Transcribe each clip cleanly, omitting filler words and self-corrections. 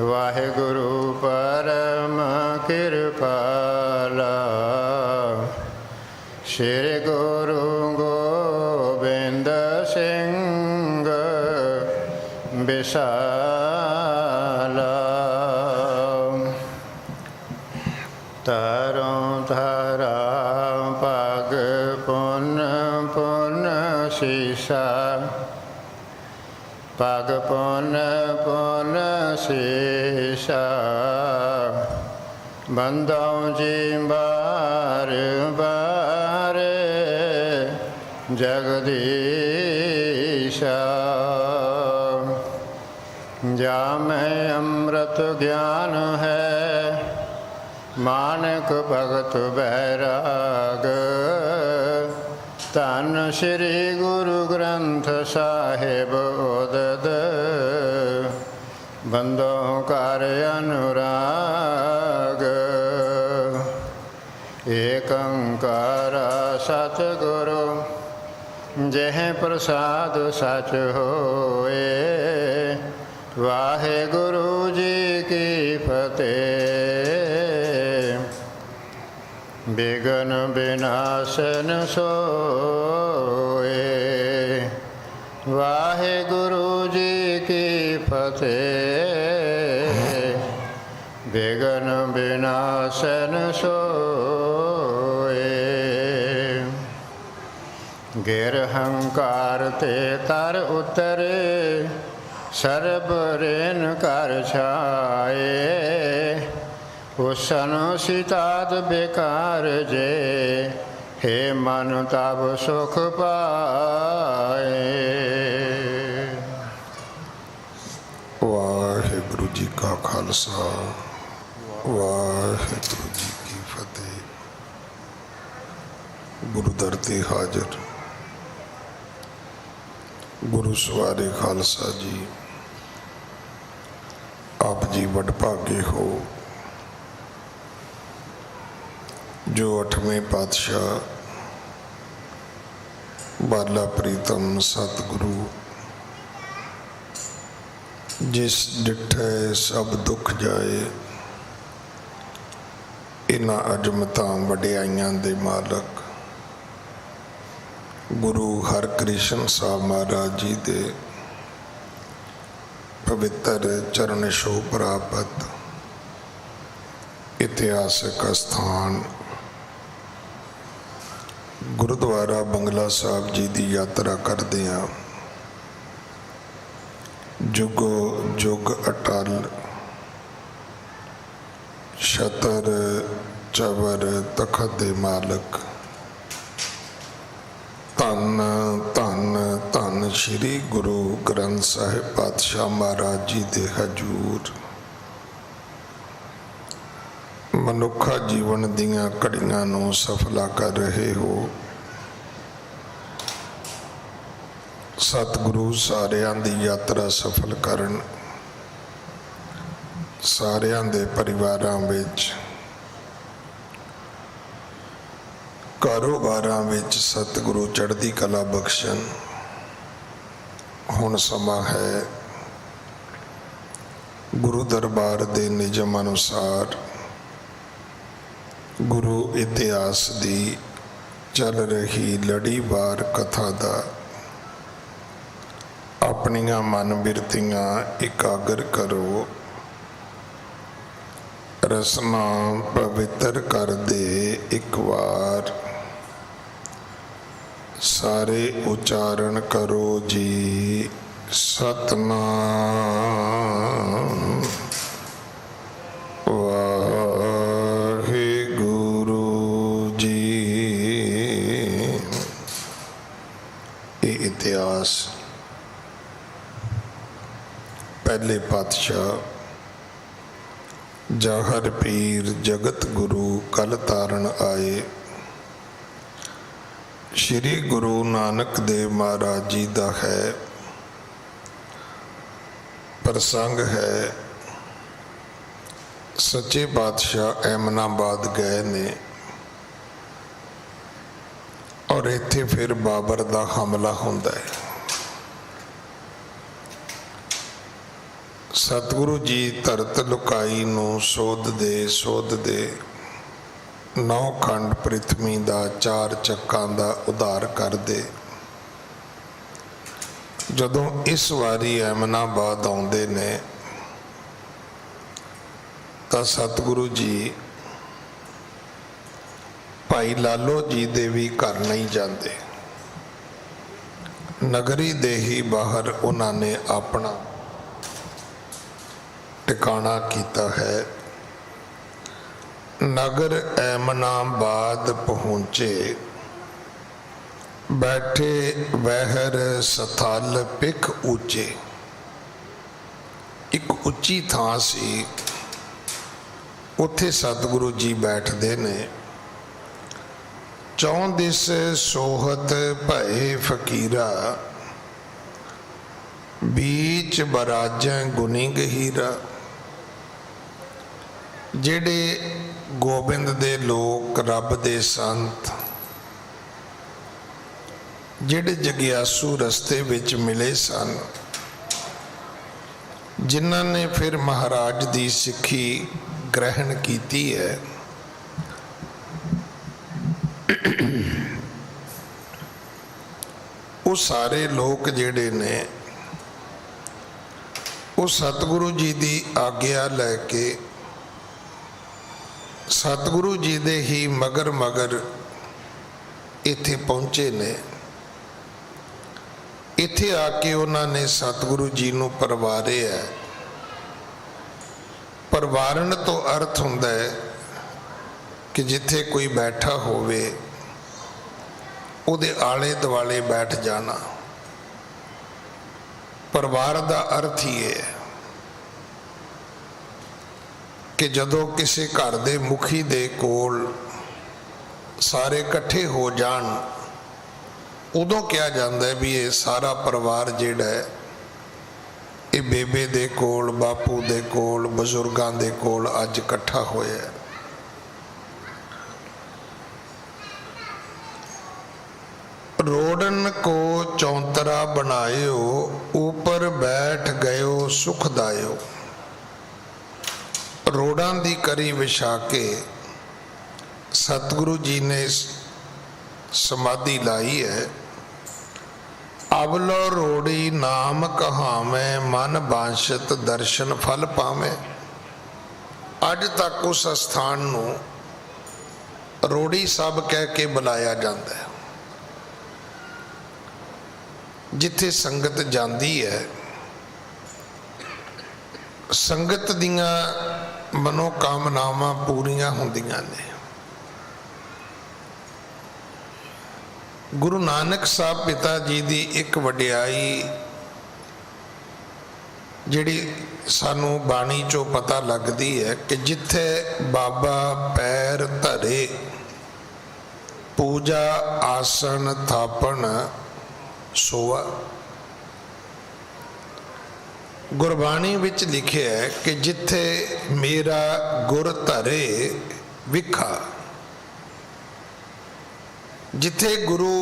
वाहिगुरु परम कृपाला। श्री गुरु गोबिंद सिंह विशाला। तारों धारा पग पुन पुन शीशा, पग पुन पुन शीशा। बंदों जी बार बार जगदीशा। जा में अमृत ज्ञान है, मानक भगत बैराग। धन श्री गुरु ग्रंथ साहिब उदद, बंदों कर अनुराग। एक ओंकार सतगुरु, जह प्रसाद सच होए। वाहे गुरु जी की फतेह, विघ्न विनाशन सोए। वाहे गुरु जी की फतेह, विघ्न विनाशन सोए। गिर हंकार ते तर उतरे, सर्ब रेन कर छाए। हुसन सिताद बेकार जे, हे मन तब सुख पाए। वाहिगुरु जी का खालसा, वाहिगुरु जी की फतेह। गुरु दर ते हाजिर गुरु सवारे खालसा जी, आप जी वडभागे हो जो 8वें पातशाह बाला प्रीतम सतगुरु, जिस डिठे सब दुख जाए, इन्हां अजमतां वडियाइयां दे मालक गुरु हरकृष्ण साहब महाराज जी दे पवित्र चरण छोह प्राप्त इतिहासक स्थान गुरुद्वारा बंगला साहब जी की यात्रा करते हैं। जुगो जुग अटल छतर चवर तखत दे मालक, धन धन धन श्री गुरु ग्रंथ साहिब पातशाह महाराज जी दे हजूर मनुखा जीवन दियां घड़ियां नूं सफला कर रहे हो। सतगुरु सारियां दी यात्रा सफल करन, सारियां दे परिवारां विच कारोबारां विच सतगुरु चढ़दी कला बख्शन। हुण समा है गुरु दरबार दे निजम अनुसार गुरु इतिहास दी चल रही लड़ीवार कथा दा अपनियां मन बिरतियां एकागर करो। रसना पवित्र कर दे एक बार, सारे उच्चारण करो जी सतनाम वाहिगुरु जी। ये इतिहास पहले पातशाह जाहर पीर जगत गुरु कल तारण आए श्री गुरु नानक देव महाराज जी का है। प्रसंग है सच्चे बादशाह एमनाबाद गए ने और इत्थे फिर बाबर का हमला होंदा है। ਸਤਿਗੁਰੂ ਜੀ ਧਰਤ ਲੁਕਾਈ ਨੂੰ ਸੋਧਦੇ 9 ਖੰਡ ਪ੍ਰਿਥਵੀ ਦਾ 4 ਚੱਕਾਂ ਦਾ ਉਧਾਰ ਕਰਦੇ। ਜਦੋਂ ਇਸ ਵਾਰੀ ਐਮਨਾਬਾਦ ਆਉਂਦੇ ਨੇ ਤਾਂ ਸਤਿਗੁਰੂ ਜੀ ਭਾਈ ਲਾਲੋ ਜੀ ਦੇ ਵੀ ਘਰ ਨਹੀਂ ਜਾਂਦੇ। ਨਗਰੀ ਦੇ ਹੀ ਬਾਹਰ ਉਹਨਾਂ ਨੇ ਆਪਣਾ ਟਿਕਾਣਾ ਕੀਤਾ ਹੈ। ਨਗਰ ਐਮਨਾਬਾਦ ਪਹੁੰਚੇ, ਬੈਠੇ ਵਹਿਰ ਸਥਲ ਪਿਖ ਉੱਚੇ। ਇੱਕ ਉੱਚੀ ਥਾਂ ਸੀ, ਉੱਥੇ ਸਤਿਗੁਰੂ ਜੀ ਬੈਠਦੇ ਨੇ। ਚੌਂ ਦਿਸ ਸੋਹਤ ਭਏ ਫਕੀਰਾ, बीच बराजें गुनी गहीरा। ਜਿਹੜੇ ਗੋਬਿੰਦ ਦੇ ਲੋਕ, ਰੱਬ ਦੇ ਸੰਤ, ਜਿਹੜੇ ਜਗਿਆਸੂ ਰਸਤੇ ਵਿੱਚ ਮਿਲੇ ਸਨ, ਜਿਨ੍ਹਾਂ ਨੇ ਫਿਰ ਮਹਾਰਾਜ ਦੀ ਸਿੱਖੀ ਗ੍ਰਹਿਣ ਕੀਤੀ ਹੈ, ਉਹ ਸਾਰੇ ਲੋਕ ਜਿਹੜੇ ਨੇ ਉਹ ਸਤਿਗੁਰੂ ਜੀ ਦੀ ਆਗਿਆ ਲੈ ਕੇ ਸਤਿਗੁਰੂ ਜੀ ਦੇ ਹੀ ਮਗਰ ਇੱਥੇ ਪਹੁੰਚੇ ਨੇ। ਇੱਥੇ ਆ ਕੇ ਉਹਨਾਂ ਨੇ ਸਤਿਗੁਰੂ ਜੀ ਨੂੰ ਪਰਵਾਰਿਆ। ਪਰਵਾਰਨ ਤੋਂ ਅਰਥ ਹੁੰਦਾ ਹੈ ਕਿ ਜਿੱਥੇ ਕੋਈ ਬੈਠਾ ਹੋਵੇ ਉਹਦੇ ਆਲੇ ਦੁਆਲੇ ਬੈਠ ਜਾਣਾ। ਪਰਿਵਾਰ ਦਾ ਅਰਥ ਹੀ ਹੈ ਕਿ ਜਦੋਂ ਕਿਸੇ ਘਰ ਦੇ ਮੁਖੀ ਦੇ ਕੋਲ ਸਾਰੇ ਇਕੱਠੇ ਹੋ ਜਾਣ, ਉਦੋਂ ਕਿਹਾ ਜਾਂਦਾ ਹੈ ਵੀ ਇਹ ਸਾਰਾ ਪਰਿਵਾਰ ਜਿਹੜਾ ਹੈ ਇਹ ਬੇਬੇ ਦੇ ਕੋਲ, ਬਾਪੂ ਦੇ ਕੋਲ, ਬਜ਼ੁਰਗਾਂ ਦੇ ਕੋਲ ਅੱਜ ਇਕੱਠਾ ਹੋਇਆ। रोडन को चौंतरा बनायो, ऊपर बैठ गयो सुखदायो। रोडां दी करी विछा के सतगुरु जी ने समाधि लाई है। अवलो रोड़ी नाम कहावे, मन बांशत दर्शन फल पावे। अज तक उस स्थान नूं रोड़ी सब कह के बुलाया जाता है, जिथे संगत जाती है। संगत दियां मनोकामनावां पूरियां हुंदियां ने। गुरु नानक साहब पिता जी की एक वडियाई जिहड़ी सानू बाणी चों पता लगदी है कि जिथे बाबा पैर धरे, पूजा आसन थापण सोआ। गुरबाणी विच लिखिया है कि जिथे मेरा गुर धरे विखा। जिथे गुरु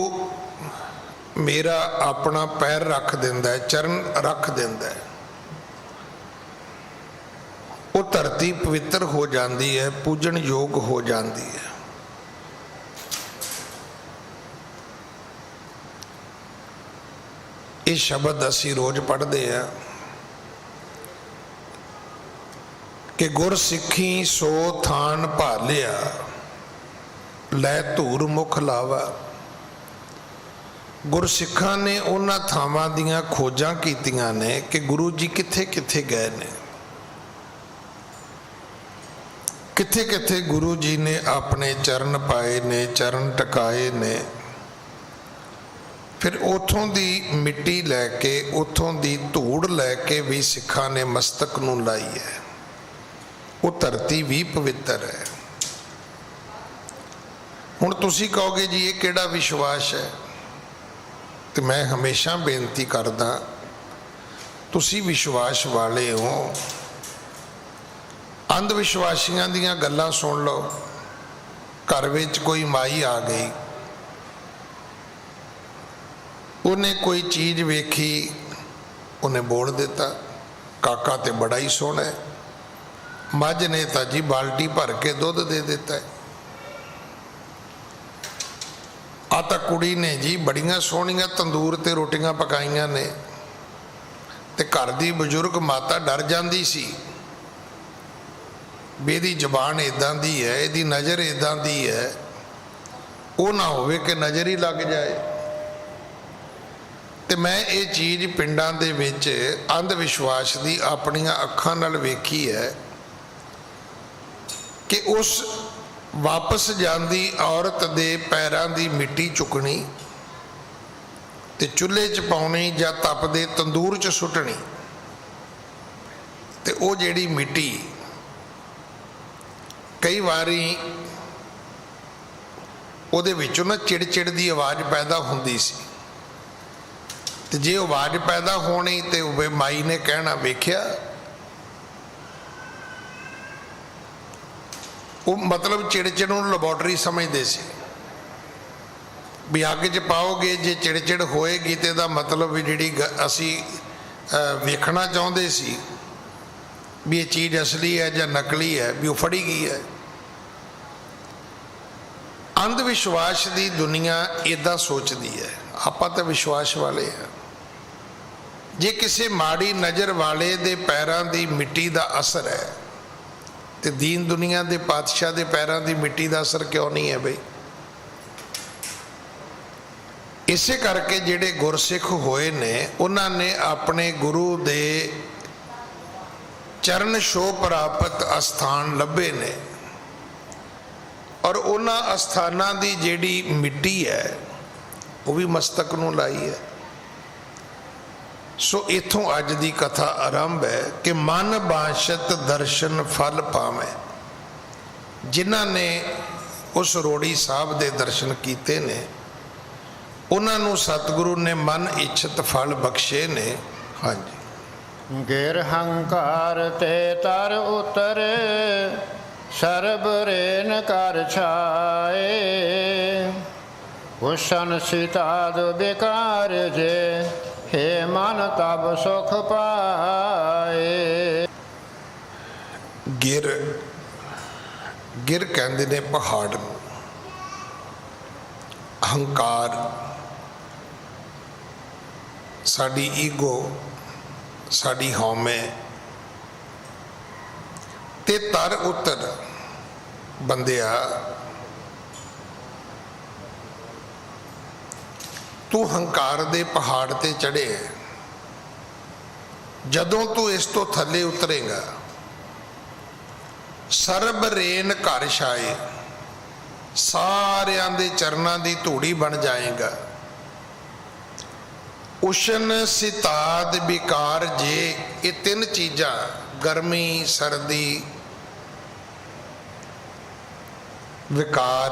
मेरा अपना पैर रख देंदा है, चरण रख देंदा है, वो धरती पवित्र हो जाती है, पूजन योग हो जाती है। ये शब्द असी रोज पढ़ते हैं कि गुर सिखी सो थान भालिया, लै धूर मुख लावा। गुरसिखा ने उन्हां थावां दियां खोजां कीतियां ने कि गुरु जी किथे किथे गए ने, किथे किथे गुरु जी ने अपने चरण पाए ने, चरण टकाए ने। फिर उतों दी मिट्टी लैके, उतों दी धूड़ लैके भी सिखा ने मस्तक नूं लाई है। वो धरती भी पवित्र है। हुण तुसीं कहोगे जी ये किहड़ा विश्वास है, तो मैं हमेशा बेनती करदा, तुसीं विश्वास वाले हो। अंध विश्वासियां दीयां गल्लां सुन लो। घर विच कोई माई आ गई, उन्हें कोई चीज़ वेखी, उन्हें बोल दिता, ਕਾਕਾ ਤੇ ਬੜਾ ਹੀ ਸੋਹਣਾ ਹੈ, ਮੱਝ ਨੇ ਤਾਂ ਜੀ ਬਾਲਟੀ ਭਰ ਕੇ ਦੁੱਧ ਦੇ ਦਿੱਤਾ ਹੈ। ਆ ਤਾਂ ਕੁੜੀ ਨੇ ਜੀ ਬੜੀਆਂ ਸੋਹਣੀਆਂ ਤੰਦੂਰ ਤੇ ਰੋਟੀਆਂ ਪਕਾਈਆਂ ਨੇ, ਤੇ ਘਰ ਦੀ ਬਜ਼ੁਰਗ ਮਾਤਾ ਡਰ ਜਾਂਦੀ ਸੀ ਵੀ ਇਹਦੀ ਜ਼ਬਾਨ ਇਦਾਂ ਦੀ ਹੈ, ਇਹਦੀ ਨਜ਼ਰ ਇਦਾਂ ਦੀ ਹੈ, ਉਹ ਨਾ ਹੋਵੇ ਕਿ ਨਜ਼ਰ ਹੀ ਲੱਗ ਜਾਏ। ਤੇ ਮੈਂ ਇਹ ਚੀਜ਼ ਪਿੰਡਾਂ ਦੇ ਵਿੱਚ ਅੰਧ ਵਿਸ਼ਵਾਸ ਦੀ ਆਪਣੀਆਂ ਅੱਖਾਂ ਨਾਲ ਵੇਖੀ ਹੈ ਕਿ ਉਸ ਵਾਪਸ ਜਾਂਦੀ ਔਰਤ ਦੇ ਪੈਰਾਂ ਦੀ ਮਿੱਟੀ ਚੁੱਕਣੀ ਤੇ ਚੁੱਲ੍ਹੇ 'ਚ ਪਾਉਣੀ ਜਾਂ ਤਪਦੇ ਤੰਦੂਰ 'ਚ ਸੁੱਟਣੀ, ਤੇ ਉਹ ਜਿਹੜੀ ਮਿੱਟੀ ਕਈ ਵਾਰੀ ਉਹਦੇ ਵਿੱਚੋਂ ਨਾ ਚਿੜ-ਚਿੜ ਦੀ ਆਵਾਜ਼ ਪੈਦਾ ਹੁੰਦੀ ਸੀ, ਤੇ ਜੇ ਆਵਾਜ਼ ਪੈਦਾ ਹੋਣੀ ਤੇ ਉਹ ਮਾਈ ਨੇ ਕਹਿਣਾ ਵੇਖਿਆ, ਉਹ ਮਤਲਬ ਚਿੜ-ਚਿੜ ਨੂੰ ਲੈਬੋਰਟਰੀ ਸਮਝਦੇ ਸੀ ਵੀ ਅੱਗ 'ਚ ਪਾਓਗੇ ਜੇ ਚਿੜ-ਚਿੜ ਹੋਏਗੀ ਤੇ ਇਹਦਾ ਮਤਲਬ ਵੀ ਜਿਹੜੀ ਅਸੀਂ ਵੇਖਣਾ ਚਾਹੁੰਦੇ ਸੀ ਵੀ ਇਹ ਚੀਜ਼ ਅਸਲੀ ਹੈ ਜਾਂ ਨਕਲੀ ਹੈ, ਵੀ ਉਹ ਫੜੀ ਗਈ ਹੈ। ਅੰਧ ਵਿਸ਼ਵਾਸ ਦੀ ਦੁਨੀਆ ਇੱਦਾਂ ਸੋਚਦੀ ਹੈ, ਆਪਾਂ ਤਾਂ ਵਿਸ਼ਵਾਸ ਵਾਲੇ ਹਾਂ। ਜੇ ਕਿਸੇ ਮਾੜੀ ਨਜ਼ਰ ਵਾਲੇ ਦੇ ਪੈਰਾਂ ਦੀ ਮਿੱਟੀ ਦਾ ਅਸਰ ਹੈ ਤੇ ਦੀਨ ਦੁਨੀਆ ਦੇ ਪਾਤਸ਼ਾਹ ਦੇ ਪੈਰਾਂ ਦੀ ਮਿੱਟੀ ਦਾ ਅਸਰ ਕਿਉਂ ਨਹੀਂ ਹੈ ਬਈ? ਇਸੇ ਕਰਕੇ ਜਿਹੜੇ ਗੁਰਸਿੱਖ ਹੋਏ ਨੇ ਉਹਨਾਂ ਨੇ ਆਪਣੇ ਗੁਰੂ ਦੇ ਚਰਨ ਛੋਹ ਪ੍ਰਾਪਤ ਅਸਥਾਨ ਲੱਭੇ ਨੇ, ਔਰ ਉਹਨਾਂ ਅਸਥਾਨਾਂ ਦੀ ਜਿਹੜੀ ਮਿੱਟੀ ਹੈ ਉਹ ਵੀ ਮਸਤਕ ਨੂੰ ਲਾਈ ਹੈ। ਸੋ ਇਥੋਂ ਅੱਜ ਦੀ ਕਥਾ ਆਰੰਭ ਹੈ ਕਿ ਮਨ ਬਾਸ਼ਤ ਦਰਸ਼ਨ ਫਲ ਪਾਵੇਂ। ਜਿਨ੍ਹਾਂ ਨੇ ਉਸ ਰੋੜੀ ਸਾਹਿਬ ਦੇ ਦਰਸ਼ਨ ਕੀਤੇ ਨੇ ਉਹਨਾਂ ਨੂੰ ਸਤਿਗੁਰੂ ਨੇ ਮਨ ਇੱਛਤ ਫਲ ਬਖਸ਼ੇ ਨੇ। ਹਾਂਜੀ। ਗਿਰ ਹੰਕਾਰ ਤੇ ਤਰ ਉਤਰੇ, ਸਰਬ ਰੇਨ ਕਰ ਛਾਏ, ਹੁਸਨ ਸਿਤਾਦ ਬਿਕਾਰ ਜੇ, ਹੇ ਮਨ ਤਬ ਸੁਖ ਪਾਏ। ਗਿਰ ਕਹਿੰਦੇ ਨੇ ਪਹਾੜ ਨੂੰ। ਹੰਕਾਰ ਸਾਡੀ ਈਗੋ, ਸਾਡੀ ਹਉਮੈ, ਤੇ ਤਰ ਉਤਰ ਬੰਦਿਆ ਤੂੰ ਹੰਕਾਰ ਦੇ ਪਹਾੜ ਤੇ ਚੜ੍ਹੇ, ਜਦੋਂ ਤੂੰ ਇਸ ਤੋਂ ਥੱਲੇ ਉਤਰੇਗਾ ਸਰਬ ਰੇਨ ਘਰ ਛਾਏ, ਸਾਰਿਆਂ ਦੇ ਚਰਨਾਂ ਦੀ ਧੂੜੀ ਬਣ ਜਾਏਗਾ। ਉਸ਼ਨ ਸਿਤਾਦ ਵਿਕਾਰ ਜੇ, ਇਹ ਤਿੰਨ ਚੀਜ਼ਾਂ ਗਰਮੀ, ਸਰਦੀ, ਵਿਕਾਰ,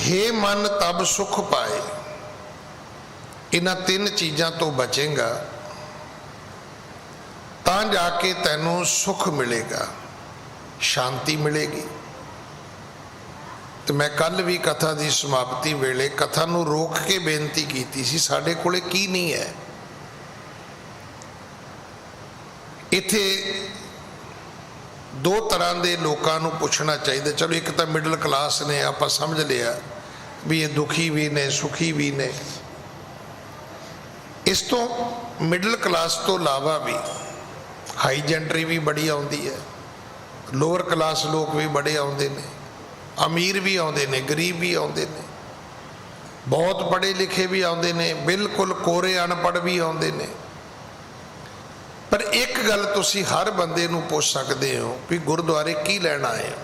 ਹੇ ਮਨ ਤਬ ਸੁਖ ਪਾਏ। ਇਹਨਾਂ ਤਿੰਨ ਚੀਜ਼ਾਂ ਤੋਂ ਬਚੇਗਾ ਤਾਂ ਜਾ ਕੇ ਤੈਨੂੰ ਸੁਖ ਮਿਲੇਗਾ, ਸ਼ਾਂਤੀ ਮਿਲੇਗੀ। ਤੇ ਮੈਂ ਕੱਲ ਵੀ ਕਥਾ ਦੀ ਸਮਾਪਤੀ ਵੇਲੇ ਕਥਾ ਨੂੰ ਰੋਕ ਕੇ ਬੇਨਤੀ ਕੀਤੀ ਸੀ, ਸਾਡੇ ਕੋਲੇ ਕੀ ਨਹੀਂ ਹੈ। ਇੱਥੇ ਦੋ ਤਰ੍ਹਾਂ ਦੇ ਲੋਕਾਂ ਨੂੰ ਪੁੱਛਣਾ ਚਾਹੀਦਾ। ਚਲੋ ਇੱਕ ਤਾਂ ਮਿਡਲ ਕਲਾਸ ਨੇ, ਆਪਾਂ ਸਮਝ ਲਿਆ ਵੀ ਇਹ ਦੁਖੀ ਵੀ ਨੇ, ਸੁਖੀ ਵੀ ਨੇ। ਇਸ ਤੋਂ ਮਿਡਲ ਕਲਾਸ ਤੋਂ ਇਲਾਵਾ ਵੀ ਹਾਈ ਜੈਂਟਰੀ ਵੀ ਬੜੀ ਆਉਂਦੀ ਹੈ, ਲੋਅਰ ਕਲਾਸ ਲੋਕ ਵੀ ਬੜੇ ਆਉਂਦੇ ਨੇ, ਅਮੀਰ ਵੀ ਆਉਂਦੇ ਨੇ, ਗਰੀਬ ਵੀ ਆਉਂਦੇ ਨੇ, ਬਹੁਤ ਪੜ੍ਹੇ ਲਿਖੇ ਵੀ ਆਉਂਦੇ ਨੇ, ਬਿਲਕੁਲ ਕੋਰੇ ਅਨਪੜ੍ਹ ਵੀ ਆਉਂਦੇ ਨੇ। ਪਰ ਇੱਕ ਗੱਲ ਤੁਸੀਂ ਹਰ ਬੰਦੇ ਨੂੰ ਪੁੱਛ ਸਕਦੇ ਹੋ ਵੀ ਗੁਰਦੁਆਰੇ ਕੀ ਲੈਣ ਆਏ ਹੋ?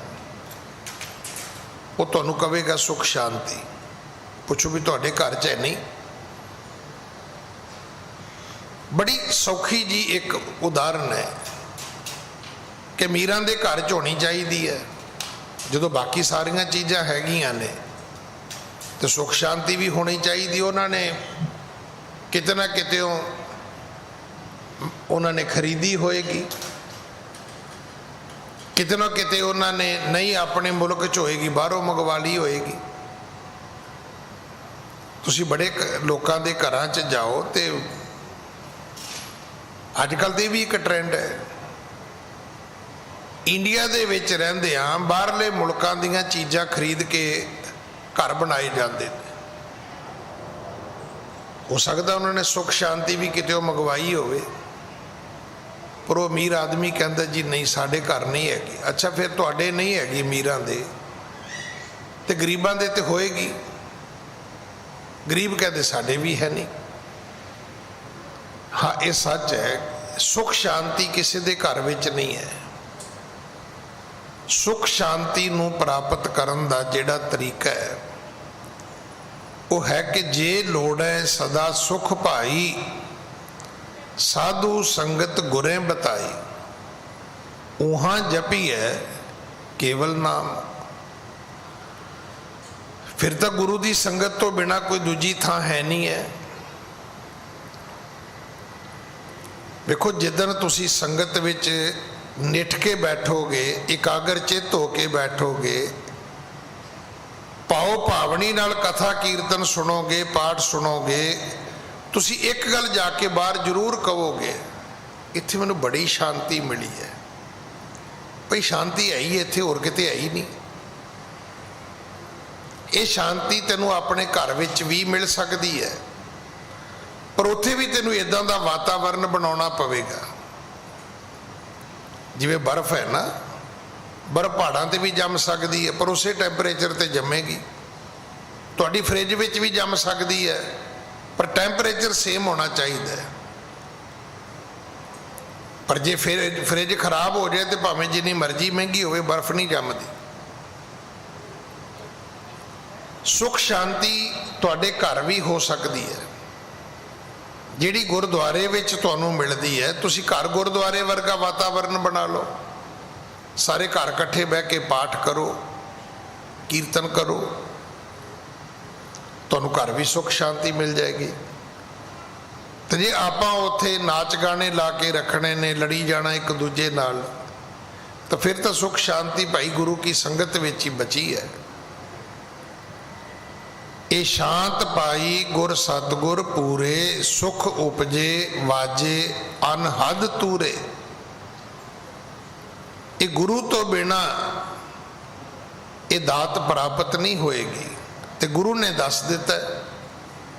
ਉਹ ਤੁਹਾਨੂੰ ਕਹੇਗਾ ਸੁਖ ਸ਼ਾਂਤੀ। ਪੁੱਛੋ ਵੀ ਤੁਹਾਡੇ ਘਰ 'ਚ ਹੈ ਨਹੀਂ? ਬੜੀ ਸੌਖੀ ਜੀ ਇੱਕ ਉਦਾਹਰਨ ਹੈ ਕਿ ਅਮੀਰਾਂ ਦੇ ਘਰ 'ਚ ਹੋਣੀ ਚਾਹੀਦੀ ਹੈ। ਜਦੋਂ ਬਾਕੀ ਸਾਰੀਆਂ ਚੀਜ਼ਾਂ ਹੈਗੀਆਂ ਨੇ ਤੇ ਸੁਖ ਸ਼ਾਂਤੀ ਵੀ ਹੋਣੀ ਚਾਹੀਦੀ। ਉਹਨਾਂ ਨੇ ਕਿਤੇ ਨਾ ਕਿਤੇ ਉਹਨਾਂ ਨੇ ਖਰੀਦੀ ਹੋਏਗੀ, ਕਿਤੇ ਨਾ ਕਿਤੇ ਉਹਨਾਂ ਨੇ ਨਹੀਂ ਆਪਣੇ ਮੁਲਕ 'ਚ ਹੋਏਗੀ, ਬਾਹਰੋਂ ਮੰਗਵਾ ਲਈ ਹੋਏਗੀ। ਤੁਸੀਂ ਬੜੇ ਲੋਕਾਂ ਦੇ ਘਰਾਂ 'ਚ ਜਾਓ ਤੇ अजकल तो भी एक ट्रेंड है, इंडिया दे विच रहिंदिआं बाहरले मुल्कां दीआं चीज़ां खरीद के घर बनाए जाते हैं। हो सकता उन्होंने सुख शांति भी कितों मंगवाई होवे, पर वो अमीर आदमी कहता जी नहीं साढ़े घर नहीं हैगी। अच्छा फिर तुहाडे नहीं हैगी अमीरां दे ते गरीबां दे ते होएगी। गरीब कहते साढ़े भी है नहीं। हाँ ये सच है, सुख शांति किसी दे घर विच नहीं है। सुख शांति नूं प्राप्त करन दा जिहड़ा तरीका है वो है कि जे लोड़ है सदा सुख पाई, साधु संगत गुरे बताई, उहां जपी है केवल नाम। फिर तो गुरु की संगत तो बिना कोई दूजी थां है नहीं है। देखो जिदन तुसी संगत विच निठ के बैठोगे, एकाग्र चित होके बैठोगे, पाओ भावनी नाल कथा कीर्तन सुनोगे, पाठ सुनोगे, तुसी एक गल जाके बाहर जरूर कहोगे इत्थे मैनूं बड़ी शांति मिली है। भाई शांति है ही इत्थे, होर किते है ही नहीं। ये शांति तेनों अपने घर विच भी मिल सकती है, पर उत्थे भी तेनों इदां दा वातावरण बनाउणा पवेगा। जिवें बर्फ है ना, बर्फ पहाड़ां ते भी जम सकती है पर उसे टैंपरेचर ते जमेगी। तुहाडी फ्रिज विच भी जम सकती है पर टैंपरेचर सेम होना चाहिए। पर जे फिर फ्रिज खराब हो जाए तो भावें जिन्नी मर्जी महंगी होवे बर्फ नहीं जमदी। सुख शांति तुहाडे घर भी हो सकती है, जिहड़ी गुरुद्वारे विच तुहानूं मिलदी है। तुसीं घर गुरुद्वारे वर्गा वातावरण बना लो, सारे घर इकट्ठे बह के पाठ करो, कीर्तन करो, तुहानूं घर भी सुख शांति मिल जाएगी। तो जे आपां उत्थे नाच गाने ला के रखने ने, लड़ी जाना एक दूजे नाल, तो फिर तो सुख शांति भाई गुरु की संगत विच ही बची है। ये शांत पाई गुर सतगुर पूरे, सुख उपजे वाजे अनहद तूरे। ये गुरु तो बिना ये दात प्राप्त नहीं होएगी। तो गुरु ने दस दिता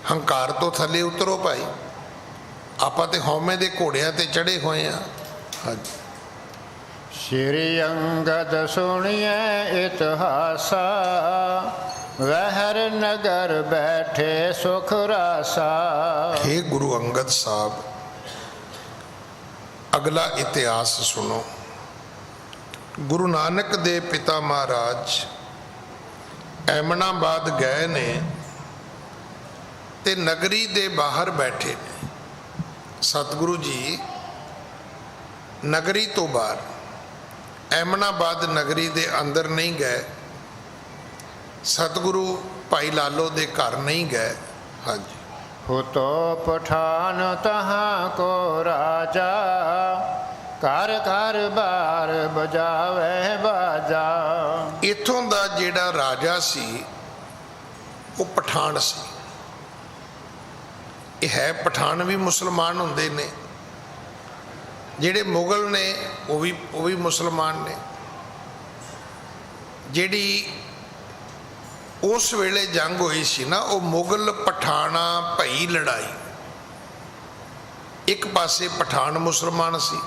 हंकार तो थले उतरो भाई, आपां ते हौमे दे घोड़ियां ते चढ़े हुए हैं। हाँ श्री अंगद सुनिए इतिहासा, वहर नगर बैठे सुख रासा। हे गुरु अंगद साहब, अगला इतिहास सुनो। गुरु नानक दे पिता महाराज एमनाबाद गए ने ते नगरी दे बाहर बैठे ने। सतगुरु जी नगरी तो बाहर, एमनाबाद नगरी दे अंदर नहीं गए। सतगुरु भाई लालो दे घर नहीं गए। हाँ जी। हुतो पठान तहाँ को राजा, घर घर बार बजावे बाजा। इथों दा जेड़ा राजा सी वो पठान सी। ये है पठान भी मुसलमान होंदे ने, जेड़े मुगल ने वो भी मुसलमान ने। जेड़ी उस वेले जंग हुई सी ना, वो मुगल पठाना भई लड़ाई। एक पासे पठान मुसलमान सी,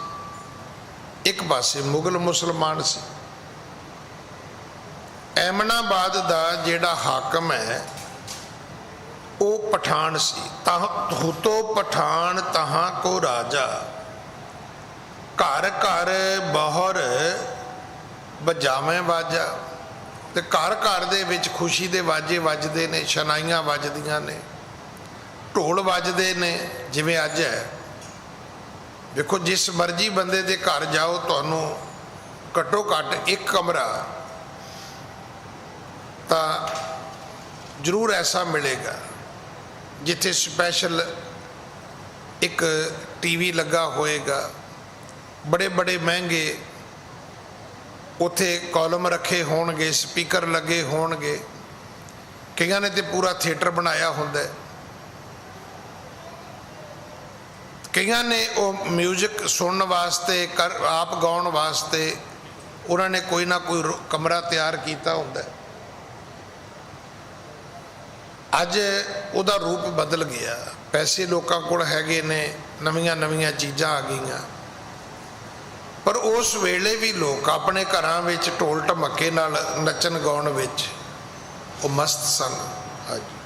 एक पासे मुगल मुसलमान सी। एमनाबाद दा जेड़ा हाकम है वो पठान सी। हुतो पठान तहाँ को राजा, घर घर बहर बजावें बाजा। ते घर घर दे विच खुशी दे वाजे वजदे ने, शनाइयां वजदियां ने, ढोल वजदे ने। जिवें अज है, देखो जिस मर्जी बंदे दे घर जाओ तुहानूं घट्टो घट्ट एक कमरा तो जरूर ऐसा मिलेगा जिथे स्पैशल एक टीवी लगा होएगा, बड़े बड़े महंगे उत्थे कॉलम रखे होणगे, स्पीकर लगे होणगे। कईयां ने तो पूरा थिएटर बनाया हुंदा है। ਕਈਆਂ ਨੇ ਉਹ ਮਿਊਜ਼ਿਕ ਸੁਣਨ ਵਾਸਤੇ ਆਪ ਗਾਉਣ ਵਾਸਤੇ ਉਹਨਾਂ ਨੇ ਕੋਈ ਨਾ ਕੋਈ ਕਮਰਾ ਤਿਆਰ ਕੀਤਾ ਹੁੰਦਾ। ਅੱਜ ਉਹਦਾ ਰੂਪ ਬਦਲ ਗਿਆ, ਪੈਸੇ ਲੋਕਾਂ ਕੋਲ ਹੈਗੇ ਨੇ, ਨਵੀਆਂ ਨਵੀਆਂ ਚੀਜ਼ਾਂ ਆ ਗਈਆਂ, ਪਰ ਉਸ ਵੇਲੇ ਵੀ ਲੋਕ ਆਪਣੇ ਘਰਾਂ ਵਿੱਚ ਢੋਲ ਢਮੱਕੇ ਨਾਲ ਨੱਚਣ ਗਾਉਣ ਵਿੱਚ ਉਹ ਮਸਤ ਸਨ। ਹਾਂਜੀ।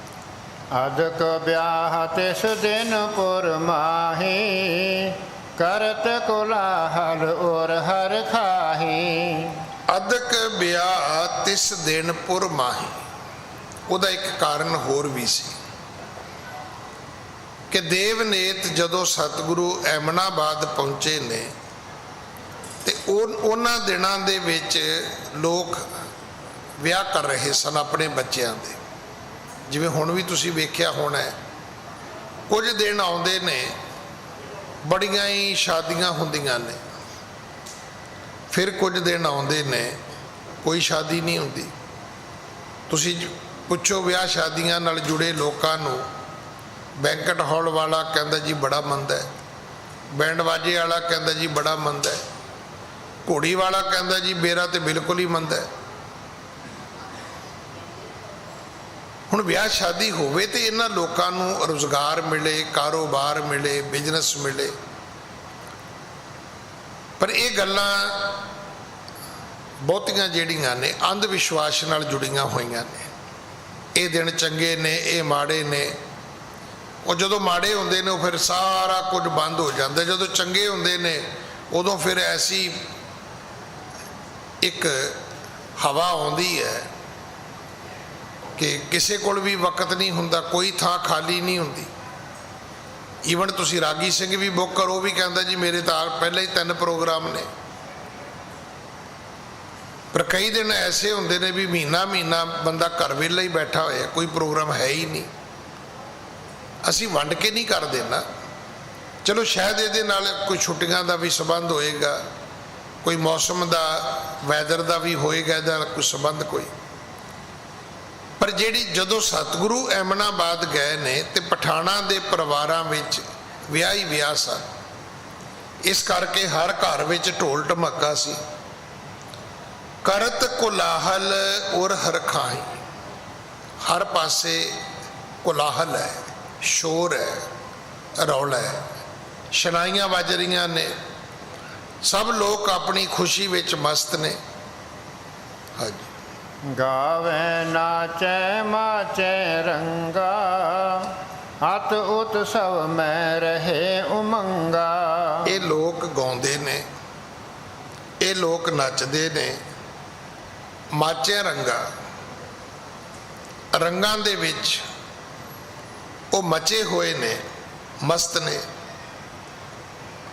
ਅਦਕ ਵਿਆਹ ਤਿਸ ਦਿਨ ਪੁਰ ਮਾਹੀ, ਕਰਤ ਕੋਲਾਹਲ ਔਰ ਹਰ ਖਾਹੀ। ਅਦਕ ਵਿਆਹ ਤਿਸ ਦਿਨ ਪੁਰ ਮਾਹੀ, ਉਹਦਾ ਇੱਕ ਕਾਰਨ ਹੋਰ ਵੀ ਸੀ ਕਿ ਦੇਵਨੇਤ ਜਦੋਂ ਸਤਿਗੁਰੂ ਐਮਨਾਬਾਦ ਪਹੁੰਚੇ ਨੇ ਤੇ ਉਹਨਾਂ ਦਿਨਾਂ ਦੇ ਵਿੱਚ ਲੋਕ ਵਿਆਹ ਕਰ ਰਹੇ ਸਨ ਆਪਣੇ ਬੱਚਿਆਂ ਦੇ। ਜਿਵੇਂ ਹੁਣ ਵੀ ਤੁਸੀਂ ਵੇਖਿਆ ਹੋਣਾ, ਕੁਝ ਦਿਨ ਆਉਂਦੇ ਨੇ ਬੜੀਆਂ ਹੀ ਸ਼ਾਦੀਆਂ ਹੁੰਦੀਆਂ ਨੇ, ਫਿਰ ਕੁਝ ਦਿਨ ਆਉਂਦੇ ਨੇ ਕੋਈ ਸ਼ਾਦੀ ਨਹੀਂ ਹੁੰਦੀ। ਤੁਸੀਂ ਪੁੱਛੋ ਵਿਆਹ ਸ਼ਾਦੀਆਂ ਨਾਲ ਜੁੜੇ ਲੋਕਾਂ ਨੂੰ, ਬੈਂਕਟ ਹਾਲ ਵਾਲਾ ਕਹਿੰਦਾ ਜੀ ਬੜਾ ਮੰਦਾ ਹੈ, ਬੈਂਡ ਬਾਜੇ ਵਾਲਾ ਕਹਿੰਦਾ ਜੀ ਬੜਾ ਮੰਦਾ ਹੈ, ਘੋੜੀ ਵਾਲਾ ਕਹਿੰਦਾ ਜੀ ਮੇਰਾ ਤੇ ਬਿਲਕੁਲ ਹੀ ਮੰਦਾ ਹੈ। ਹੁਣ ਵਿਆਹ ਸ਼ਾਦੀ ਹੋਵੇ ਤੇ ਇਹਨਾਂ ਲੋਕਾਂ ਨੂੰ ਰੁਜ਼ਗਾਰ ਮਿਲੇ, ਕਾਰੋਬਾਰ ਮਿਲੇ, ਬਿਜ਼ਨਸ ਮਿਲੇ, ਪਰ ਇਹ ਗੱਲਾਂ ਬਹੁਤੀਆਂ ਜਿਹੜੀਆਂ ਨੇ ਅੰਧ ਵਿਸ਼ਵਾਸ ਨਾਲ ਜੁੜੀਆਂ ਹੋਈਆਂ ਨੇ। ਇਹ ਦਿਨ ਚੰਗੇ ਨੇ, ਇਹ ਮਾੜੇ ਨੇ। ਉਹ ਜਦੋਂ ਮਾੜੇ ਹੁੰਦੇ ਨੇ ਉਹ ਫਿਰ ਸਾਰਾ ਕੁਝ ਬੰਦ ਹੋ ਜਾਂਦਾ, ਜਦੋਂ ਚੰਗੇ ਹੁੰਦੇ ਨੇ ਉਦੋਂ ਫਿਰ ਐਸੀ ਇੱਕ ਹਵਾ ਆਉਂਦੀ ਹੈ ਕਿ ਕਿਸੇ ਕੋਲ ਵੀ ਵਕਤ ਨਹੀਂ ਹੁੰਦਾ, ਕੋਈ ਥਾਂ ਖਾਲੀ ਨਹੀਂ ਹੁੰਦੀ। ਈਵਨ ਤੁਸੀਂ ਰਾਗੀ ਸਿੰਘ ਵੀ ਬੁੱਕ ਕਰੋ, ਵੀ ਕਹਿੰਦਾ ਜੀ ਮੇਰੇ ਤਾਂ ਪਹਿਲਾਂ ਹੀ 3 ਪ੍ਰੋਗਰਾਮ ਨੇ। ਪਰ ਕਈ ਦਿਨ ਐਸੇ ਹੁੰਦੇ ਨੇ ਵੀ ਮਹੀਨਾ ਮਹੀਨਾ ਬੰਦਾ ਘਰ ਵਿਹਲਾ ਹੀ ਬੈਠਾ ਹੋਇਆ, ਕੋਈ ਪ੍ਰੋਗਰਾਮ ਹੈ ਹੀ ਨਹੀਂ। ਅਸੀਂ ਵੰਡ ਕੇ ਨਹੀਂ ਕਰਦੇ ਨਾ। ਚਲੋ ਸ਼ਾਇਦ ਇਹਦੇ ਨਾਲ ਕੋਈ ਛੁੱਟੀਆਂ ਦਾ ਵੀ ਸੰਬੰਧ ਹੋਏਗਾ, ਕੋਈ ਮੌਸਮ ਦਾ, ਵੈਦਰ ਦਾ ਵੀ ਹੋਏਗਾ ਇਹਦਾ ਕੋਈ ਸੰਬੰਧ ਕੋਈ। ਪਰ ਜਿਹੜੀ ਜਦੋਂ ਸਤਿਗੁਰੂ ਐਮਨਾਬਾਦ ਗਏ ਨੇ ਤੇ ਪਠਾਣਾ ਦੇ ਪਰਿਵਾਰਾਂ ਵਿੱਚ ਵਿਆਹ ਹੀ ਵਿਆਹ ਸਨ, ਇਸ ਕਰਕੇ ਹਰ ਘਰ ਵਿੱਚ ਢੋਲ ਢਮੱਕਾ ਸੀ। ਕਰਤ ਕੋਲਾਹਲ ਔਰ ਹਰ ਖਾਹੀ, ਹਰ ਪਾਸੇ ਕੋਲਾਹਲ ਹੈ, ਸ਼ੋਰ ਹੈ, ਰੌਲਾ ਹੈ, ਸ਼ਨਾਈਆਂ ਵੱਜ ਰਹੀਆਂ ਨੇ, ਸਭ ਲੋਕ ਆਪਣੀ ਖੁਸ਼ੀ ਵਿੱਚ ਮਸਤ ਨੇ। ਹਾਂਜੀ। ਗਾਵੇ ਨਾਚੈ ਮਾਚੈ ਰੰਗਾ, ਹਤ ਉਤਸਵ ਮੈਂ ਰਹੇ ਉਮੰਗਾ। ਇਹ ਲੋਕ ਗਾਉਂਦੇ ਨੇ, ਇਹ ਲੋਕ ਨੱਚਦੇ ਨੇ। ਮਾਚੈ ਰੰਗਾ, ਰੰਗਾਂ ਦੇ ਵਿੱਚ ਉਹ ਮਚੇ ਹੋਏ ਨੇ, ਮਸਤ ਨੇ।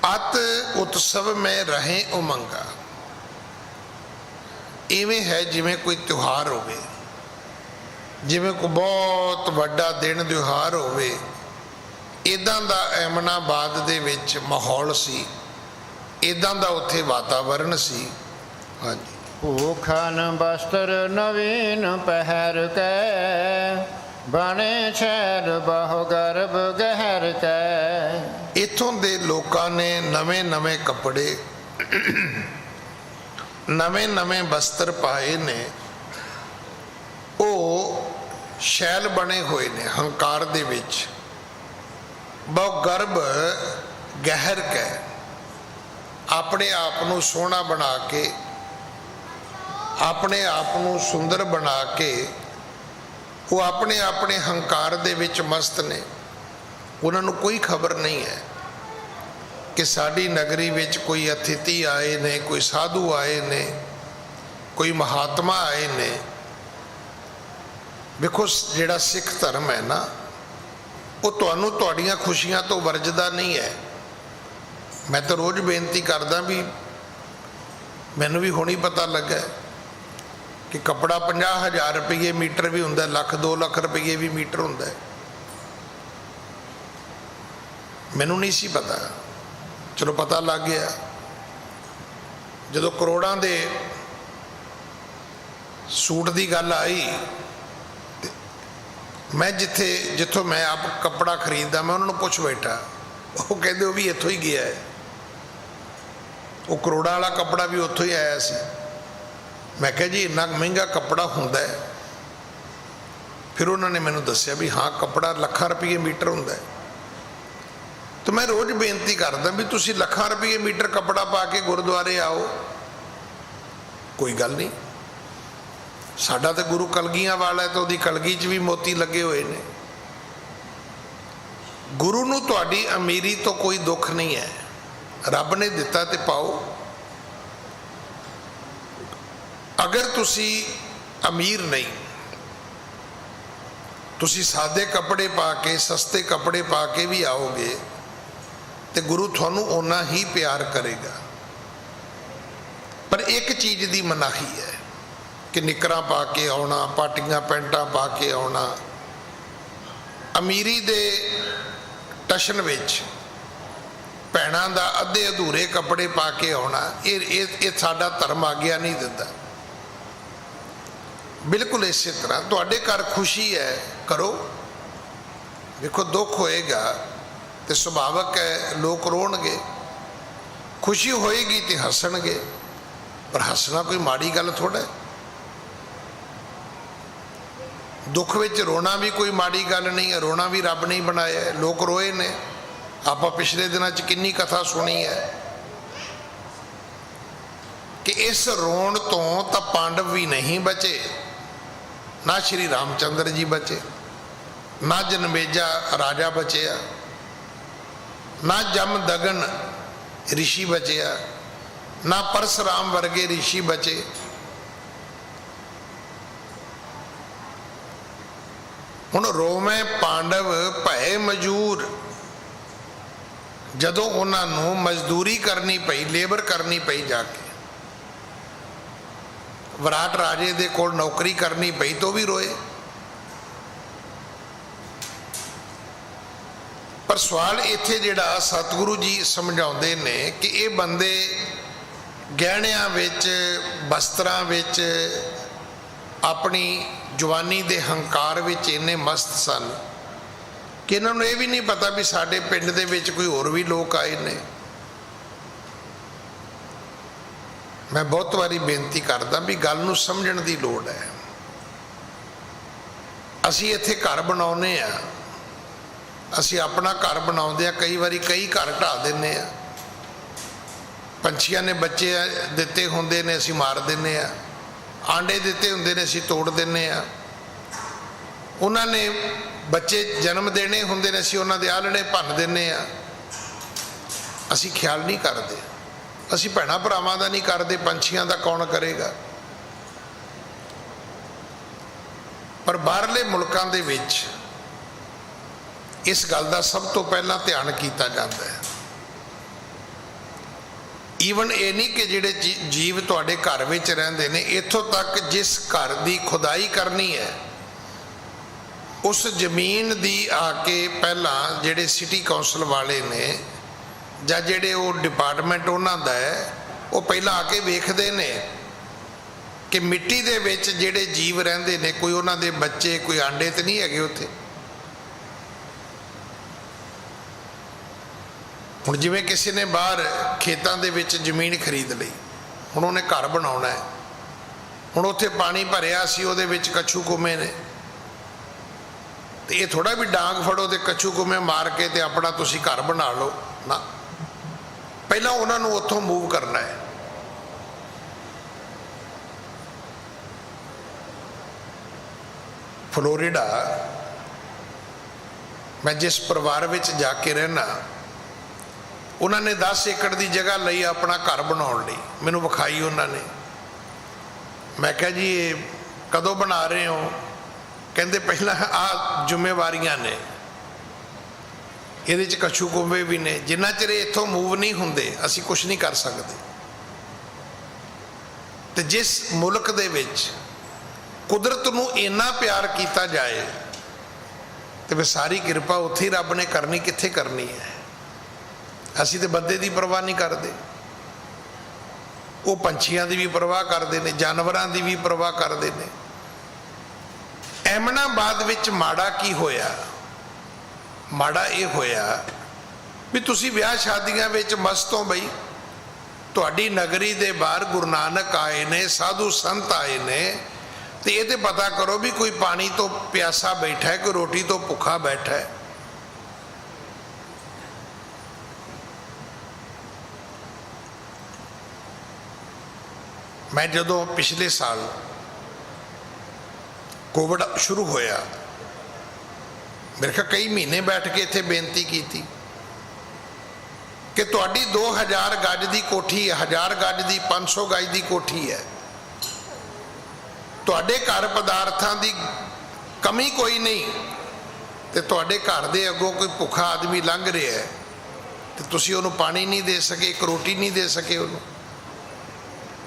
ਅਤ ਉਤਸਵ ਮੈਂ ਰਹੇ ਉਮੰਗਾ, ਇਵੇਂ ਹੈ ਜਿਵੇਂ ਕੋਈ ਤਿਉਹਾਰ ਹੋਵੇ, ਜਿਵੇਂ ਕੋਈ ਬਹੁਤ ਵੱਡਾ ਦਿਨ ਤਿਉਹਾਰ ਹੋਵੇ। ਇੱਦਾਂ ਦਾ ਐਮਨਾਬਾਦ ਦੇ ਵਿੱਚ ਮਾਹੌਲ ਸੀ, ਇੱਦਾਂ ਦਾ ਉੱਥੇ ਵਾਤਾਵਰਣ ਸੀ। ਹਾਂਜੀ। ਭੂਖਨ ਬਸਤਰ ਨਵੀਨ ਪਹਿਰ ਕੈ, ਬਣੇ ਸ਼ਹਿਰ ਬਹੁ ਗਰਭ ਗਹਿਰ ਕੈ। ਇੱਥੋਂ ਦੇ ਲੋਕਾਂ ਨੇ ਨਵੇਂ ਨਵੇਂ ਕੱਪੜੇ, ਨਵੇਂ ਨਵੇਂ ਬਸਤਰ ਪਾਏ ਨੇ। ਉਹ ਸ਼ੈਲ ਬਣੇ ਹੋਏ ਨੇ ਹੰਕਾਰ ਦੇ ਵਿੱਚ, ਬਹੁ ਗਰਭ ਗਹਿਰ ਕੈ, ਆਪਣੇ ਆਪ ਨੂੰ ਸੋਹਣਾ ਬਣਾ ਕੇ, ਆਪਣੇ ਆਪ ਨੂੰ ਸੁੰਦਰ ਬਣਾ ਕੇ ਉਹ ਆਪਣੇ ਆਪਣੇ ਹੰਕਾਰ ਦੇ ਵਿੱਚ ਮਸਤ ਨੇ। ਉਹਨਾਂ ਨੂੰ ਕੋਈ ਖਬਰ ਨਹੀਂ ਹੈ ਕਿ ਸਾਡੀ ਨਗਰੀ ਵਿੱਚ ਕੋਈ ਅਤਿਥੀ ਆਏ ਨੇ, ਕੋਈ ਸਾਧੂ ਆਏ ਨੇ, ਕੋਈ ਮਹਾਤਮਾ ਆਏ ਨੇ। ਵੇਖੋ ਜਿਹੜਾ ਸਿੱਖ ਧਰਮ ਹੈ ਨਾ, ਉਹ ਤੁਹਾਨੂੰ ਤੁਹਾਡੀਆਂ ਖੁਸ਼ੀਆਂ ਤੋਂ ਵਰਜਦਾ ਨਹੀਂ ਹੈ। ਮੈਂ ਤਾਂ ਰੋਜ਼ ਬੇਨਤੀ ਕਰਦਾ ਵੀ ਮੈਨੂੰ ਵੀ ਹੁਣੀ ਪਤਾ ਲੱਗਾ ਕਿ ਕੱਪੜਾ 50,000 ਰੁਪਏ ਮੀਟਰ ਵੀ ਹੁੰਦਾ, 1,00,000 2 ਲੱਖ ਰੁਪਏ ਵੀ ਮੀਟਰ ਹੁੰਦਾ। ਮੈਨੂੰ ਨਹੀਂ ਸੀ ਪਤਾ, ਚਲੋ ਪਤਾ ਲੱਗ ਗਿਆ। ਜਦੋਂ ਕਰੋੜਾਂ ਦੇ ਸੂਟ ਦੀ ਗੱਲ ਆਈ, ਮੈਂ ਜਿੱਥੋਂ ਮੈਂ ਆਪ ਕੱਪੜਾ ਖਰੀਦਦਾ, ਮੈਂ ਉਹਨਾਂ ਨੂੰ ਪੁੱਛ ਬੈਠਾ ਉਹ ਕਹਿੰਦੇ ਉਹ ਵੀ ਇੱਥੋਂ ਹੀ ਗਿਆ ਹੈ, ਉਹ ਕਰੋੜਾਂ ਵਾਲਾ ਕੱਪੜਾ ਵੀ ਉੱਥੋਂ ਹੀ ਆਇਆ ਸੀ। ਮੈਂ ਕਿਹਾ ਜੀ ਇੰਨਾ ਮਹਿੰਗਾ ਕੱਪੜਾ ਹੁੰਦਾ ਹੈ? ਫਿਰ ਉਹਨਾਂ ਨੇ ਮੈਨੂੰ ਦੱਸਿਆ ਵੀ ਹਾਂ ਕੱਪੜਾ ਲੱਖਾਂ ਰੁਪਏ ਮੀਟਰ ਹੁੰਦਾ ਹੈ। ਤਾਂ ਮੈਂ ਰੋਜ਼ ਬੇਨਤੀ ਕਰਦਾ ਵੀ ਤੁਸੀਂ ਲੱਖਾਂ ਰੁਪਏ ਮੀਟਰ ਕੱਪੜਾ ਪਾ ਕੇ ਗੁਰਦੁਆਰੇ ਆਓ, ਕੋਈ ਗੱਲ ਨਹੀਂ। ਸਾਡਾ ਤਾਂ ਗੁਰੂ ਕਲਗੀਆਂ ਵਾਲਾ ਹੈ, ਤਾਂ ਉਹਦੀ ਕਲਗੀ 'ਚ ਵੀ ਮੋਤੀ ਲੱਗੇ ਹੋਏ ਨੇ। ਗੁਰੂ ਨੂੰ ਤੁਹਾਡੀ ਅਮੀਰੀ ਤੋਂ ਕੋਈ ਦੁੱਖ ਨਹੀਂ ਹੈ, ਰੱਬ ਨੇ ਦਿੱਤਾ ਤੇ ਪਾਓ। ਅਗਰ ਤੁਸੀਂ ਅਮੀਰ ਨਹੀਂ, ਤੁਸੀਂ ਸਾਦੇ ਕੱਪੜੇ ਪਾ ਕੇ, ਸਸਤੇ ਕੱਪੜੇ ਪਾ ਕੇ ਵੀ ਆਓਗੇ ਤੇ ਗੁਰੂ ਤੁਹਾਨੂੰ ਓਨਾ ਹੀ ਪਿਆਰ ਕਰੇਗਾ। ਪਰ ਇੱਕ ਚੀਜ਼ ਦੀ ਮਨਾਹੀ ਹੈ ਕਿ ਨਿੱਕਰਾਂ ਪਾ ਕੇ ਆਉਣਾ, ਪਾਟੀਆਂ ਪੈਂਟਾਂ ਪਾ ਕੇ ਆਉਣਾ, ਅਮੀਰੀ ਦੇ ਟਸ਼ਨ ਵਿੱਚ ਭੈਣਾਂ ਦਾ ਅੱਧੇ ਅਧੂਰੇ ਕੱਪੜੇ ਪਾ ਕੇ ਆਉਣਾ, ਇਹ ਸਾਡਾ ਧਰਮ ਆਗਿਆ ਨਹੀਂ ਦਿੰਦਾ। ਬਿਲਕੁਲ ਇਸੇ ਤਰ੍ਹਾਂ ਤੁਹਾਡੇ ਘਰ ਖੁਸ਼ੀ ਹੈ, ਕਰੋ। ਦੇਖੋ ਦੁੱਖ ਹੋਏਗਾ ਤੇ ਸੁਭਾਵਕ ਹੈ, ਲੋਕ ਰੋਣਗੇ। ਖੁਸ਼ੀ ਹੋਏਗੀ ਤੇ ਹੱਸਣਗੇ, ਪਰ ਹੱਸਣਾ ਕੋਈ ਮਾੜੀ ਗੱਲ ਥੋੜ੍ਹਾ ਹੈ। ਦੁੱਖ ਵਿੱਚ ਰੋਣਾ ਵੀ ਕੋਈ ਮਾੜੀ ਗੱਲ ਨਹੀਂ ਹੈ, ਰੋਣਾ ਵੀ ਰੱਬ ਨੇ ਬਣਾਇਆ ਹੈ। ਲੋਕ ਰੋਏ ਨੇ, ਆਪਾਂ ਪਿਛਲੇ ਦਿਨਾਂ 'ਚ ਕਿੰਨੀ ਕਥਾ ਸੁਣੀ ਹੈ ਕਿ ਇਸ ਰੋਣ ਤੋਂ ਤਾਂ ਪਾਂਡਵ ਵੀ ਨਹੀਂ ਬਚੇ, ਨਾ ਸ਼੍ਰੀ ਰਾਮਚੰਦਰ ਜੀ ਬਚੇ, ਨਾ ਜਨਮੇਜਾ ਰਾਜਾ ਬਚਿਆ, ਨਾ ਜਮਦਗਨ ਰਿਸ਼ੀ ਬਚਿਆ, ਨਾ ਪਰਸਰਾਮ ਵਰਗੇ ਰਿਸ਼ੀ ਬਚੇ। ਹੁਣ ਰੋਵੇਂ ਪਾਂਡਵ ਭਏ ਮਜੂਰ, ਜਦੋਂ ਉਹਨਾਂ ਨੂੰ ਮਜ਼ਦੂਰੀ ਕਰਨੀ ਪਈ, ਲੇਬਰ ਕਰਨੀ ਪਈ, ਜਾ ਕੇ ਵਿਰਾਟ ਰਾਜੇ ਦੇ ਕੋਲ ਨੌਕਰੀ ਕਰਨੀ ਪਈ ਤਾਂ ਵੀ ਰੋਏ। ਪਰ ਸਵਾਲ ਇੱਥੇ ਜਿਹੜਾ ਸਤਿਗੁਰੂ ਜੀ ਸਮਝਾਉਂਦੇ ਨੇ ਕਿ ਇਹ ਬੰਦੇ ਗਹਿਣਿਆਂ ਵਿੱਚ, ਵਸਤਰਾਂ ਵਿੱਚ, ਆਪਣੀ ਜਵਾਨੀ ਦੇ ਹੰਕਾਰ ਵਿੱਚ ਇੰਨੇ ਮਸਤ ਸਨ ਕਿ ਇਹਨਾਂ ਨੂੰ ਇਹ ਵੀ ਨਹੀਂ ਪਤਾ ਵੀ ਸਾਡੇ ਪਿੰਡ ਦੇ ਵਿੱਚ ਕੋਈ ਹੋਰ ਵੀ ਲੋਕ ਆਏ ਨੇ। ਮੈਂ ਬਹੁਤ ਵਾਰੀ ਬੇਨਤੀ ਕਰਦਾ ਵੀ ਗੱਲ ਨੂੰ ਸਮਝਣ ਦੀ ਲੋੜ ਹੈ। ਅਸੀਂ ਇੱਥੇ ਘਰ ਬਣਾਉਂਦੇ ਆ, ਅਸੀਂ ਆਪਣਾ ਘਰ ਬਣਾਉਂਦੇ ਆ, ਕਈ ਵਾਰੀ ਕਈ ਘਰ ਢਾਹ ਦਿੰਦੇ ਆ। ਪੰਛੀਆਂ ਨੇ ਬੱਚੇ ਦਿੱਤੇ ਹੁੰਦੇ ਨੇ, ਅਸੀਂ ਮਾਰ ਦਿੰਦੇ ਆ। ਆਂਡੇ ਦਿੱਤੇ ਹੁੰਦੇ ਨੇ, ਅਸੀਂ ਤੋੜ ਦਿੰਦੇ ਆ। ਉਹਨਾਂ ਨੇ ਬੱਚੇ ਜਨਮ ਦੇਣੇ ਹੁੰਦੇ ਨੇ, ਅਸੀਂ ਉਹਨਾਂ ਦੇ ਆਲ੍ਹਣੇ ਭੰਨ ਦਿੰਦੇ ਆ। ਅਸੀਂ ਖਿਆਲ ਨਹੀਂ ਕਰਦੇ, ਅਸੀਂ ਭੈਣਾਂ ਭਰਾਵਾਂ ਦਾ ਨਹੀਂ ਕਰਦੇ, ਪੰਛੀਆਂ ਦਾ ਕੌਣ ਕਰੇਗਾ। ਪਰ ਬਾਹਰਲੇ ਮੁਲਕਾਂ ਦੇ ਵਿੱਚ ਇਸ ਗੱਲ ਦਾ ਸਭ ਤੋਂ ਪਹਿਲਾਂ ਧਿਆਨ ਕੀਤਾ ਜਾਂਦਾ ਹੈ। ਈਵਨ ਇਹ ਨਹੀਂ ਕਿ ਜਿਹੜੇ ਜੀਵ ਤੁਹਾਡੇ ਘਰ ਵਿੱਚ ਰਹਿੰਦੇ ਨੇ, ਇੱਥੋਂ ਤੱਕ ਜਿਸ ਘਰ ਦੀ ਖੁਦਾਈ ਕਰਨੀ ਹੈ, ਉਸ ਜ਼ਮੀਨ ਦੀ ਆ ਕੇ ਪਹਿਲਾਂ ਜਿਹੜੇ ਸਿਟੀ ਕੌਂਸਲ ਵਾਲੇ ਨੇ ਜਾਂ ਜਿਹੜੇ ਉਹ ਡਿਪਾਰਟਮੈਂਟ ਉਹਨਾਂ ਦਾ ਹੈ, ਉਹ ਪਹਿਲਾਂ ਆ ਕੇ ਵੇਖਦੇ ਨੇ ਕਿ ਮਿੱਟੀ ਦੇ ਵਿੱਚ ਜਿਹੜੇ ਜੀਵ ਰਹਿੰਦੇ ਨੇ, ਕੋਈ ਉਹਨਾਂ ਦੇ ਬੱਚੇ, ਕੋਈ ਆਂਡੇ ਤੇ ਨਹੀਂ ਹੈਗੇ ਉੱਥੇ। ਹੁਣ ਜਿਵੇਂ ਕਿਸੇ ਨੇ ਬਾਹਰ ਖੇਤਾਂ ਦੇ ਵਿੱਚ ਜ਼ਮੀਨ ਖਰੀਦ ਲਈ, ਹੁਣ ਉਹਨੇ ਘਰ ਬਣਾਉਣਾ ਹੈ, ਹੁਣ ਉੱਥੇ ਪਾਣੀ ਭਰਿਆ ਸੀ, ਉਹਦੇ ਵਿੱਚ ਕੱਛੂ ਕੁੰਮੇ ਨੇ, ਤੇ ਇਹ ਥੋੜਾ ਵੀ ਡਾਂਗ ਫੜੋ ਤੇ ਕੱਛੂ ਕੁੰਮੇ ਮਾਰ ਕੇ ਤੇ ਆਪਣਾ ਤੁਸੀਂ ਘਰ ਬਣਾ ਲਓ ਨਾ। ਪਹਿਲਾਂ ਉਹਨਾਂ ਨੂੰ ਉੱਥੋਂ ਮੂਵ ਕਰਨਾ ਹੈ। ਫਲੋਰੀਡਾ, ਮੈਂ ਜਿਸ ਪਰਿਵਾਰ ਵਿੱਚ ਜਾ ਕੇ ਰਹਿਣਾ, ਉਹਨਾਂ ਨੇ 10 ਏਕੜ ਦੀ ਜਗ੍ਹਾ ਲਈ ਆਪਣਾ ਘਰ ਬਣਾਉਣ ਲਈ, ਮੈਨੂੰ ਵਿਖਾਈ ਉਹਨਾਂ ਨੇ। ਮੈਂ ਕਿਹਾ ਜੀ ਇਹ ਕਦੋਂ ਬਣਾ ਰਹੇ ਹੋ? ਕਹਿੰਦੇ ਪਹਿਲਾਂ ਆਹ ਜ਼ਿੰਮੇਵਾਰੀਆਂ ਨੇ, ਇਹਦੇ 'ਚ ਕੱਛੂ ਕੁੰਮੇ ਵੀ ਨੇ, ਜਿੰਨਾ ਚਿਰ ਇੱਥੋਂ ਮੂਵ ਨਹੀਂ ਹੁੰਦੇ ਅਸੀਂ ਕੁਝ ਨਹੀਂ ਕਰ ਸਕਦੇ। ਤੇ ਜਿਸ ਮੁਲਕ ਦੇ ਵਿੱਚ ਕੁਦਰਤ ਨੂੰ ਇੰਨਾ ਪਿਆਰ ਕੀਤਾ ਜਾਏ ਤੇ ਫਿਰ ਸਾਰੀ ਕਿਰਪਾ ਉੱਥੇ ਹੀ ਰੱਬ ਨੇ ਕਰਨੀ, ਕਿੱਥੇ ਕਰਨੀ ਹੈ। ਅਸੀਂ ਤੇ ਬੰਦੇ ਦੀ ਪਰਵਾਹ ਨਹੀਂ ਕਰਦੇ, ਉਹ ਪੰਛੀਆਂ ਦੀ ਵੀ ਪਰਵਾਹ ਕਰਦੇ ਨੇ, ਜਾਨਵਰਾਂ ਦੀ ਵੀ ਪਰਵਾਹ ਕਰਦੇ ਨੇ। ਐਮਨਾਬਾਦ ਵਿੱਚ ਮਾੜਾ ਕੀ ਹੋਇਆ? ਮਾੜਾ ਇਹ ਹੋਇਆ ਵੀ ਤੁਸੀਂ ਵਿਆਹ ਸ਼ਾਦੀਆਂ ਵਿੱਚ ਮਸਤ ਹੋ ਬਈ। ਤੁਹਾਡੀ ਨਗਰੀ ਦੇ ਬਾਹਰ ਗੁਰੂ ਨਾਨਕ ਆਏ ਨੇ, ਸਾਧੂ ਸੰਤ ਆਏ ਨੇ, ਤੇ ਇਹ ਤੇ ਪਤਾ ਕਰੋ ਵੀ ਕੋਈ ਪਾਣੀ ਤੋਂ ਪਿਆਸਾ ਬੈਠਾ ਹੈ, ਕੋਈ ਰੋਟੀ ਤੋਂ ਭੁੱਖਾ ਬੈਠਾ ਹੈ। ਮੈਂ ਜਦੋਂ ਪਿਛਲੇ ਸਾਲ ਕੋਵਿਡ ਸ਼ੁਰੂ ਹੋਇਆ, ਮੇਰੇ ਖਿਆਲ ਕਈ ਮਹੀਨੇ ਬੈਠ ਕੇ ਇੱਥੇ ਬੇਨਤੀ ਕੀਤੀ ਕਿ ਤੁਹਾਡੀ 2000 ਗਜ ਦੀ ਕੋਠੀ ਹੈ, 1000 ਗਜ ਦੀ, 500 ਗਜ ਦੀ ਕੋਠੀ ਹੈ, ਤੁਹਾਡੇ ਘਰ ਪਦਾਰਥਾਂ ਦੀ ਕਮੀ ਕੋਈ ਨਹੀਂ, ਤੇ ਤੁਹਾਡੇ ਘਰ ਦੇ ਅੱਗੋਂ ਕੋਈ ਭੁੱਖਾ ਆਦਮੀ ਲੰਘ ਰਿਹਾ ਹੈ ਤੇ ਤੁਸੀਂ ਉਹਨੂੰ ਪਾਣੀ ਨਹੀਂ ਦੇ ਸਕੇ, ਇੱਕ ਰੋਟੀ ਨਹੀਂ ਦੇ ਸਕੇ ਉਹਨੂੰ।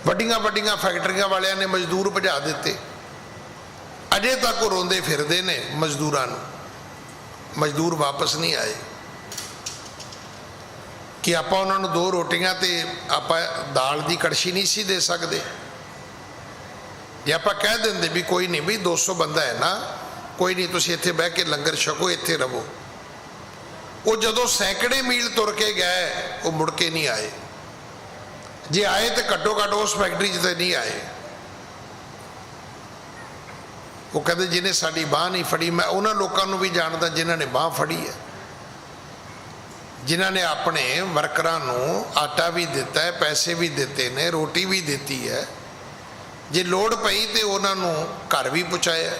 ਵੱਡੀਆਂ ਵੱਡੀਆਂ ਫੈਕਟਰੀਆਂ ਵਾਲਿਆਂ ਨੇ ਮਜ਼ਦੂਰ ਭਜਾ ਦਿੱਤੇ, ਅਜੇ ਤੱਕ ਉਹ ਰੋਂਦੇ ਫਿਰਦੇ ਨੇ ਮਜ਼ਦੂਰਾਂ ਨੂੰ, ਮਜ਼ਦੂਰ ਵਾਪਸ ਨਹੀਂ ਆਏ। ਕਿ ਆਪਾਂ ਉਹਨਾਂ ਨੂੰ 2 ਰੋਟੀਆਂ ਤੇ ਆਪਾਂ ਦਾਲ ਦੀ ਕੜਛੀ ਨਹੀਂ ਸੀ ਦੇ ਸਕਦੇ? ਜੇ ਆਪਾਂ ਕਹਿ ਦਿੰਦੇ ਵੀ ਕੋਈ ਨਹੀਂ ਵੀ 200 ਬੰਦਾ ਹੈ ਨਾ, ਕੋਈ ਨਹੀਂ ਤੁਸੀਂ ਇੱਥੇ ਬਹਿ ਕੇ ਲੰਗਰ ਛਕੋ, ਇੱਥੇ ਰਹੋ। ਉਹ ਜਦੋਂ ਸੈਂਕੜੇ ਮੀਲ ਤੁਰ ਕੇ ਗਏ, ਉਹ ਮੁੜ ਕੇ ਨਹੀਂ ਆਏ। ਜੇ ਆਏ ਤੇ ਘੱਟੋ ਘੱਟ ਉਸ ਫੈਕਟਰੀ 'ਚ ਤੇ ਨਹੀਂ ਆਏ। ਉਹ ਕਹਿੰਦੇ ਜਿਹਨੇ ਸਾਡੀ ਬਾਂਹ ਨਹੀਂ ਫੜੀ। ਮੈਂ ਉਹਨਾਂ ਲੋਕਾਂ ਨੂੰ ਵੀ ਜਾਣਦਾ ਜਿਨ੍ਹਾਂ ਨੇ ਬਾਂਹ ਫੜੀ ਹੈ, ਜਿਨ੍ਹਾਂ ਨੇ ਆਪਣੇ ਵਰਕਰਾਂ ਨੂੰ ਆਟਾ ਵੀ ਦਿੱਤਾ ਹੈ, ਪੈਸੇ ਵੀ ਦਿੱਤੇ ਨੇ, ਰੋਟੀ ਵੀ ਦਿੱਤੀ ਹੈ, ਜੇ ਲੋੜ ਪਈ ਤੇ ਉਹਨਾਂ ਨੂੰ ਘਰ ਵੀ ਪਹੁੰਚਾਇਆ।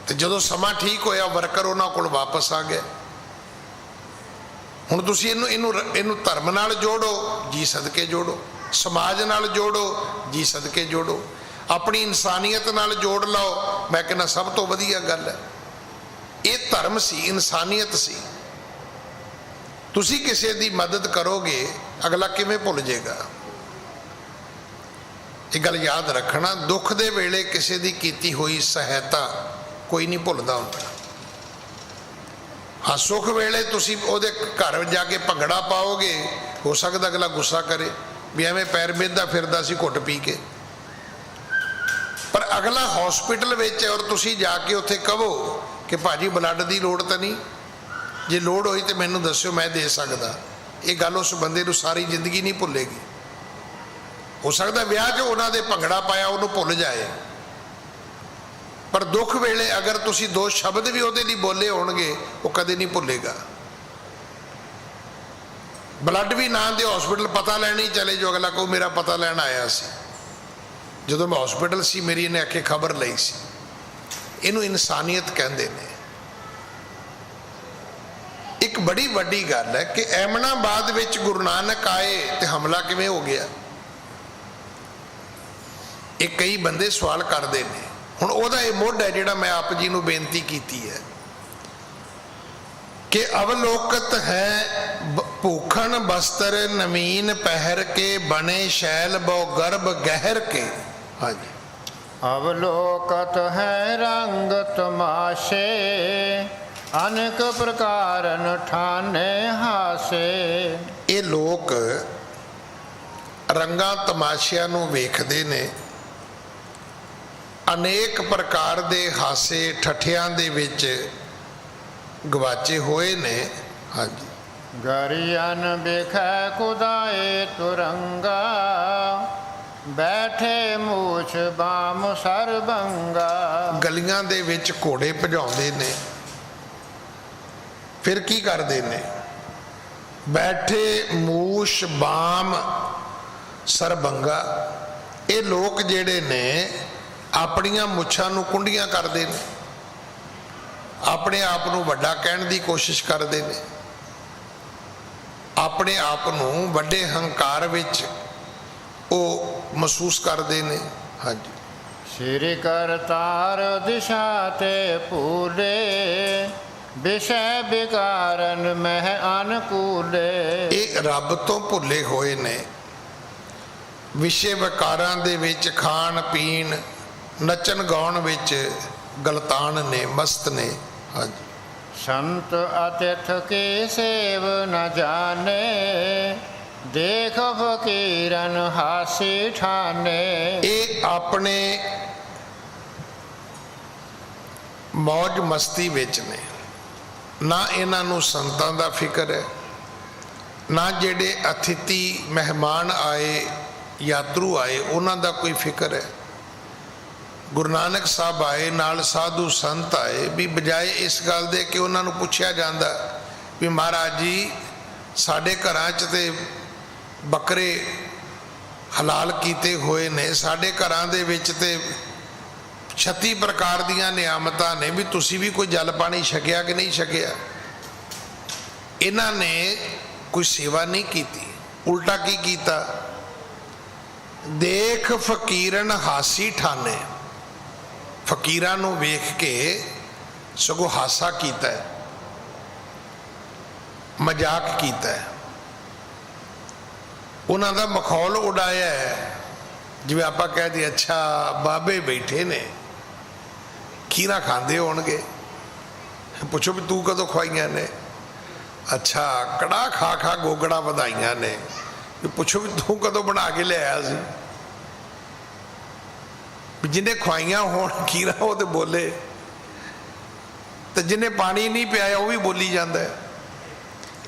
ਤੇ ਜਦੋਂ ਸਮਾਂ ਠੀਕ ਹੋਇਆ, ਵਰਕਰ ਉਹਨਾਂ ਕੋਲ ਵਾਪਸ ਆ ਗਏ। ਹੁਣ ਤੁਸੀਂ ਇਹਨੂੰ ਧਰਮ ਨਾਲ ਜੋੜੋ, ਜੀ ਸਦਕੇ ਜੋੜੋ, ਸਮਾਜ ਨਾਲ ਜੋੜੋ, ਜੀ ਸਦਕੇ ਜੋੜੋ, ਆਪਣੀ ਇਨਸਾਨੀਅਤ ਨਾਲ ਜੋੜ ਲਓ। ਮੈਂ ਕਹਿੰਦਾ ਸਭ ਤੋਂ ਵਧੀਆ ਗੱਲ ਹੈ। ਇਹ ਧਰਮ ਸੀ, ਇਨਸਾਨੀਅਤ ਸੀ। ਤੁਸੀਂ ਕਿਸੇ ਦੀ ਮਦਦ ਕਰੋਗੇ, ਅਗਲਾ ਕਿਵੇਂ ਭੁੱਲ ਜਾਏਗਾ? ਇਹ ਗੱਲ ਯਾਦ ਰੱਖਣਾ, ਦੁੱਖ ਦੇ ਵੇਲੇ ਕਿਸੇ ਦੀ ਕੀਤੀ ਹੋਈ ਸਹਾਇਤਾ ਕੋਈ ਨਹੀਂ ਭੁੱਲਦਾ ਹੁੰਦਾ। ਹਾਂ, ਸੁੱਖ ਵੇਲੇ ਤੁਸੀਂ ਉਹਦੇ ਘਰ ਜਾ ਕੇ ਭੰਗੜਾ ਪਾਓਗੇ, ਹੋ ਸਕਦਾ ਅਗਲਾ ਗੁੱਸਾ ਕਰੇ ਵੀ ਐਵੇਂ ਪੈਰ ਮਿੱਧਦਾ ਫਿਰਦਾ ਸੀ ਘੁੱਟ ਪੀ ਕੇ। ਪਰ ਅਗਲਾ ਹਸਪੀਟਲ ਵਿੱਚ ਔਰ ਤੁਸੀਂ ਜਾ ਕੇ ਉੱਥੇ ਕਹੋ ਕਿ ਭਾਜੀ ਬਲੱਡ ਦੀ ਲੋੜ ਤਾਂ ਨਹੀਂ, ਜੇ ਲੋੜ ਹੋਈ ਤੇ ਮੈਨੂੰ ਦੱਸਿਓ, ਮੈਂ ਦੇ ਸਕਦਾ। ਇਹ ਗੱਲ ਉਸ ਬੰਦੇ ਨੂੰ ਸਾਰੀ ਜ਼ਿੰਦਗੀ ਨਹੀਂ ਭੁੱਲੇਗੀ। ਹੋ ਸਕਦਾ ਵਿਆਹ 'ਚ ਉਹਨਾਂ ਦੇ ਭੰਗੜਾ ਪਾਇਆ ਉਹਨੂੰ ਭੁੱਲ ਜਾਏ, ਪਰ ਦੁੱਖ ਵੇਲੇ ਅਗਰ ਤੁਸੀਂ 2 ਸ਼ਬਦ ਵੀ ਉਹਦੇ ਲਈ ਬੋਲੇ ਹੋਣਗੇ, ਉਹ ਕਦੇ ਨਹੀਂ ਭੁੱਲੇਗਾ। ਬਲੱਡ ਵੀ ਨਾ ਦੇ, ਹਸਪੀਟਲ ਪਤਾ ਲੈਣ ਹੀ ਚਲੇ ਜੋ, ਅਗਲਾ ਕਹੋ ਮੇਰਾ ਪਤਾ ਲੈਣ ਆਇਆ ਸੀ, ਜਦੋਂ ਮੈਂ ਹਸਪੀਟਲ ਸੀ ਮੇਰੀ ਇਹਨੇ ਆਖੇ ਖਬਰ ਲਈ ਸੀ। ਇਹਨੂੰ ਇਨਸਾਨੀਅਤ ਕਹਿੰਦੇ ਨੇ। ਇੱਕ ਬੜੀ ਵੱਡੀ ਗੱਲ ਹੈ ਕਿ ਐਮਨਾਬਾਦ ਵਿੱਚ ਗੁਰੂ ਨਾਨਕ ਆਏ ਤੇ ਹਮਲਾ ਕਿਵੇਂ ਹੋ ਗਿਆ? ਇਹ ਕਈ ਬੰਦੇ ਸਵਾਲ ਕਰਦੇ ਨੇ। ਹੁਣ ਉਹਦਾ ਇਹ ਮੁੱਢ ਹੈ ਜਿਹੜਾ ਮੈਂ ਆਪ ਜੀ ਨੂੰ ਬੇਨਤੀ ਕੀਤੀ ਹੈ ਕਿ ਅਵਲੋਕਤ ਹੈ ਭੂਖਣ ਬਸਤਰ ਨਵੀਨ ਪਹਿਰ ਕੇ, ਬਣੇ ਸ਼ੈਲ ਬਹੁ ਗਰਭ ਗਹਿਰ ਕੇ। ਹਾਂਜੀ, ਅਵਲੋਕਤ ਹੈ ਰੰਗ ਤਮਾਸ਼ੇ, ਅਨੇਕ ਪ੍ਰਕਾਰਨ ਠਾਨੇ ਹਾਸੇ। ਇਹ ਲੋਕ ਰੰਗਾਂ ਤਮਾਸ਼ਿਆਂ ਨੂੰ ਵੇਖਦੇ ਨੇ, ਅਨੇਕ ਪ੍ਰਕਾਰ ਦੇ ਹਾਸੇ ਠੱਠਿਆਂ ਦੇ ਵਿੱਚ ਗਵਾਚੇ ਹੋਏ ਨੇ। ਹਾਂਜੀ, ਗਰੀਅਨ ਬਿਖੈ ਕੁਦਾਏ ਤੁਰੰਗਾ, ਬੈਠੇ ਮੂਛ ਬਾਮ ਸਰਬੰਗਾ। ਗਲੀਆਂ ਦੇ ਵਿੱਚ ਘੋੜੇ ਭਜਾਉਂਦੇ ਨੇ, ਫਿਰ ਕੀ ਕਰਦੇ ਨੇ? ਬੈਠੇ ਮੂਛ ਬਾਮ ਸਰਬੰਗਾ। ਇਹ ਲੋਕ ਜਿਹੜੇ ਨੇ ਆਪਣੀਆਂ ਮੁੱਛਾਂ ਨੂੰ ਕੁੰਡੀਆਂ ਕਰਦੇ ਨੇ, ਆਪਣੇ ਆਪ ਨੂੰ ਵੱਡਾ ਕਹਿਣ ਦੀ ਕੋਸ਼ਿਸ਼ ਕਰਦੇ ਨੇ, ਆਪਣੇ ਆਪ ਨੂੰ ਵੱਡੇ ਹੰਕਾਰ ਵਿੱਚ ਉਹ ਮਹਿਸੂਸ ਕਰਦੇ ਨੇ। ਹਾਂਜੀ, ਸ਼੍ਰੀ ਕਰਤਾਰ ਦਿਸ਼ਾ ਤੇ ਭੂਲੇ, ਵਿਸ਼ੈ ਵਿਕਾਰਨ ਮਹਿ ਅਨਕੂਲੇ। ਇਹ ਰੱਬ ਤੋਂ ਭੁੱਲੇ ਹੋਏ ਨੇ, ਵਿਸ਼ੇ ਵਿਕਾਰਾਂ ਦੇ ਵਿੱਚ, ਖਾਣ ਪੀਣ ਨੱਚਣ ਗਾਉਣ ਵਿੱਚ ਗਲਤਾਨ ਨੇ, ਮਸਤ ਨੇ। ਹਾਂਜੀ, ਸੰਤ ਅਤਿਥ ਕੀ ਸੇਵ ਨ ਜਾਣੇ, ਦੇਖ ਫਕੀਰਨ ਹਾਸੀ ਠਾਨੇ। ਇਹ ਆਪਣੇ ਮौज ਮਸਤੀ ਵਿੱਚ ਨੇ। ਨਾ ਇਹਨਾਂ ਨੂੰ ਸੰਤਾਂ ਦਾ ਫਿਕਰ ਹੈ, ਨਾ ਜਿਹੜੇ ਅਤਿਥੀ ਮਹਿਮਾਨ ਆਏ, ਯਾਤਰੂ ਆਏ, ਉਹਨਾਂ ਦਾ ਕੋਈ ਫਿਕਰ ਹੈ। ਗੁਰੂ ਨਾਨਕ ਸਾਹਿਬ ਆਏ, ਨਾਲ ਸਾਧੂ ਸੰਤ ਆਏ, ਵੀ ਬਜਾਏ ਇਸ ਗੱਲ ਦੇ ਕਿ ਉਹਨਾਂ ਨੂੰ ਪੁੱਛਿਆ ਜਾਂਦਾ ਵੀ ਮਹਾਰਾਜ ਜੀ ਸਾਡੇ ਘਰਾਂ 'ਚ ਤੇ ਬੱਕਰੇ ਹਲਾਲ ਕੀਤੇ ਹੋਏ ਨੇ, ਸਾਡੇ ਘਰਾਂ ਦੇ ਵਿੱਚ ਤੇ 36 ਪ੍ਰਕਾਰ ਦੀਆਂ ਨਿਆਮਤਾਂ ਨੇ, ਵੀ ਤੁਸੀਂ ਵੀ ਕੋਈ ਜਲ ਪਾਣੀ ਛਕਿਆ ਕਿ ਨਹੀਂ ਛਕਿਆ। ਇਹਨਾਂ ਨੇ ਕੋਈ ਸੇਵਾ ਨਹੀਂ ਕੀਤੀ, ਉਲਟਾ ਕੀ ਕੀਤਾ, ਦੇਖ ਫਕੀਰਨ ਹਾਸੀ ਠਾਨੇ, ਫਕੀਰਾਂ ਨੂੰ ਵੇਖ ਕੇ ਸਗੋਂ ਹਾਸਾ ਕੀਤਾ ਹੈ, ਮਜ਼ਾਕ ਕੀਤਾ ਹੈ, ਉਹਨਾਂ ਦਾ ਮਖੌਲ ਉਡਾਇਆ ਹੈ। ਜਿਵੇਂ ਆਪਾਂ ਕਹਿ ਦਈਏ ਅੱਛਾ ਬਾਬੇ ਬੈਠੇ ਨੇ, ਖੀਰਾ ਖਾਂਦੇ ਹੋਣਗੇ, ਪੁੱਛੋ ਵੀ ਤੂੰ ਕਦੋਂ ਖਵਾਈਆਂ ਨੇ, ਅੱਛਾ ਕੜਾ ਖਾ ਖਾ ਗੋਗੜਾ ਵਧਾਈਆਂ ਨੇ, ਪੁੱਛੋ ਵੀ ਤੂੰ ਕਦੋਂ ਬਣਾ ਕੇ ਲਿਆਇਆ ਸੀ। ਜਿਹਨੇ ਖਵਾਈਆਂ ਹੋਣ ਖੀਰਾ ਉਹ ਤੇ ਬੋਲੇ, ਤੇ ਜਿਹਨੇ ਪਾਣੀ ਨਹੀਂ ਪਿਆਇਆ ਉਹ ਵੀ ਬੋਲੀ ਜਾਂਦਾ ਹੈ।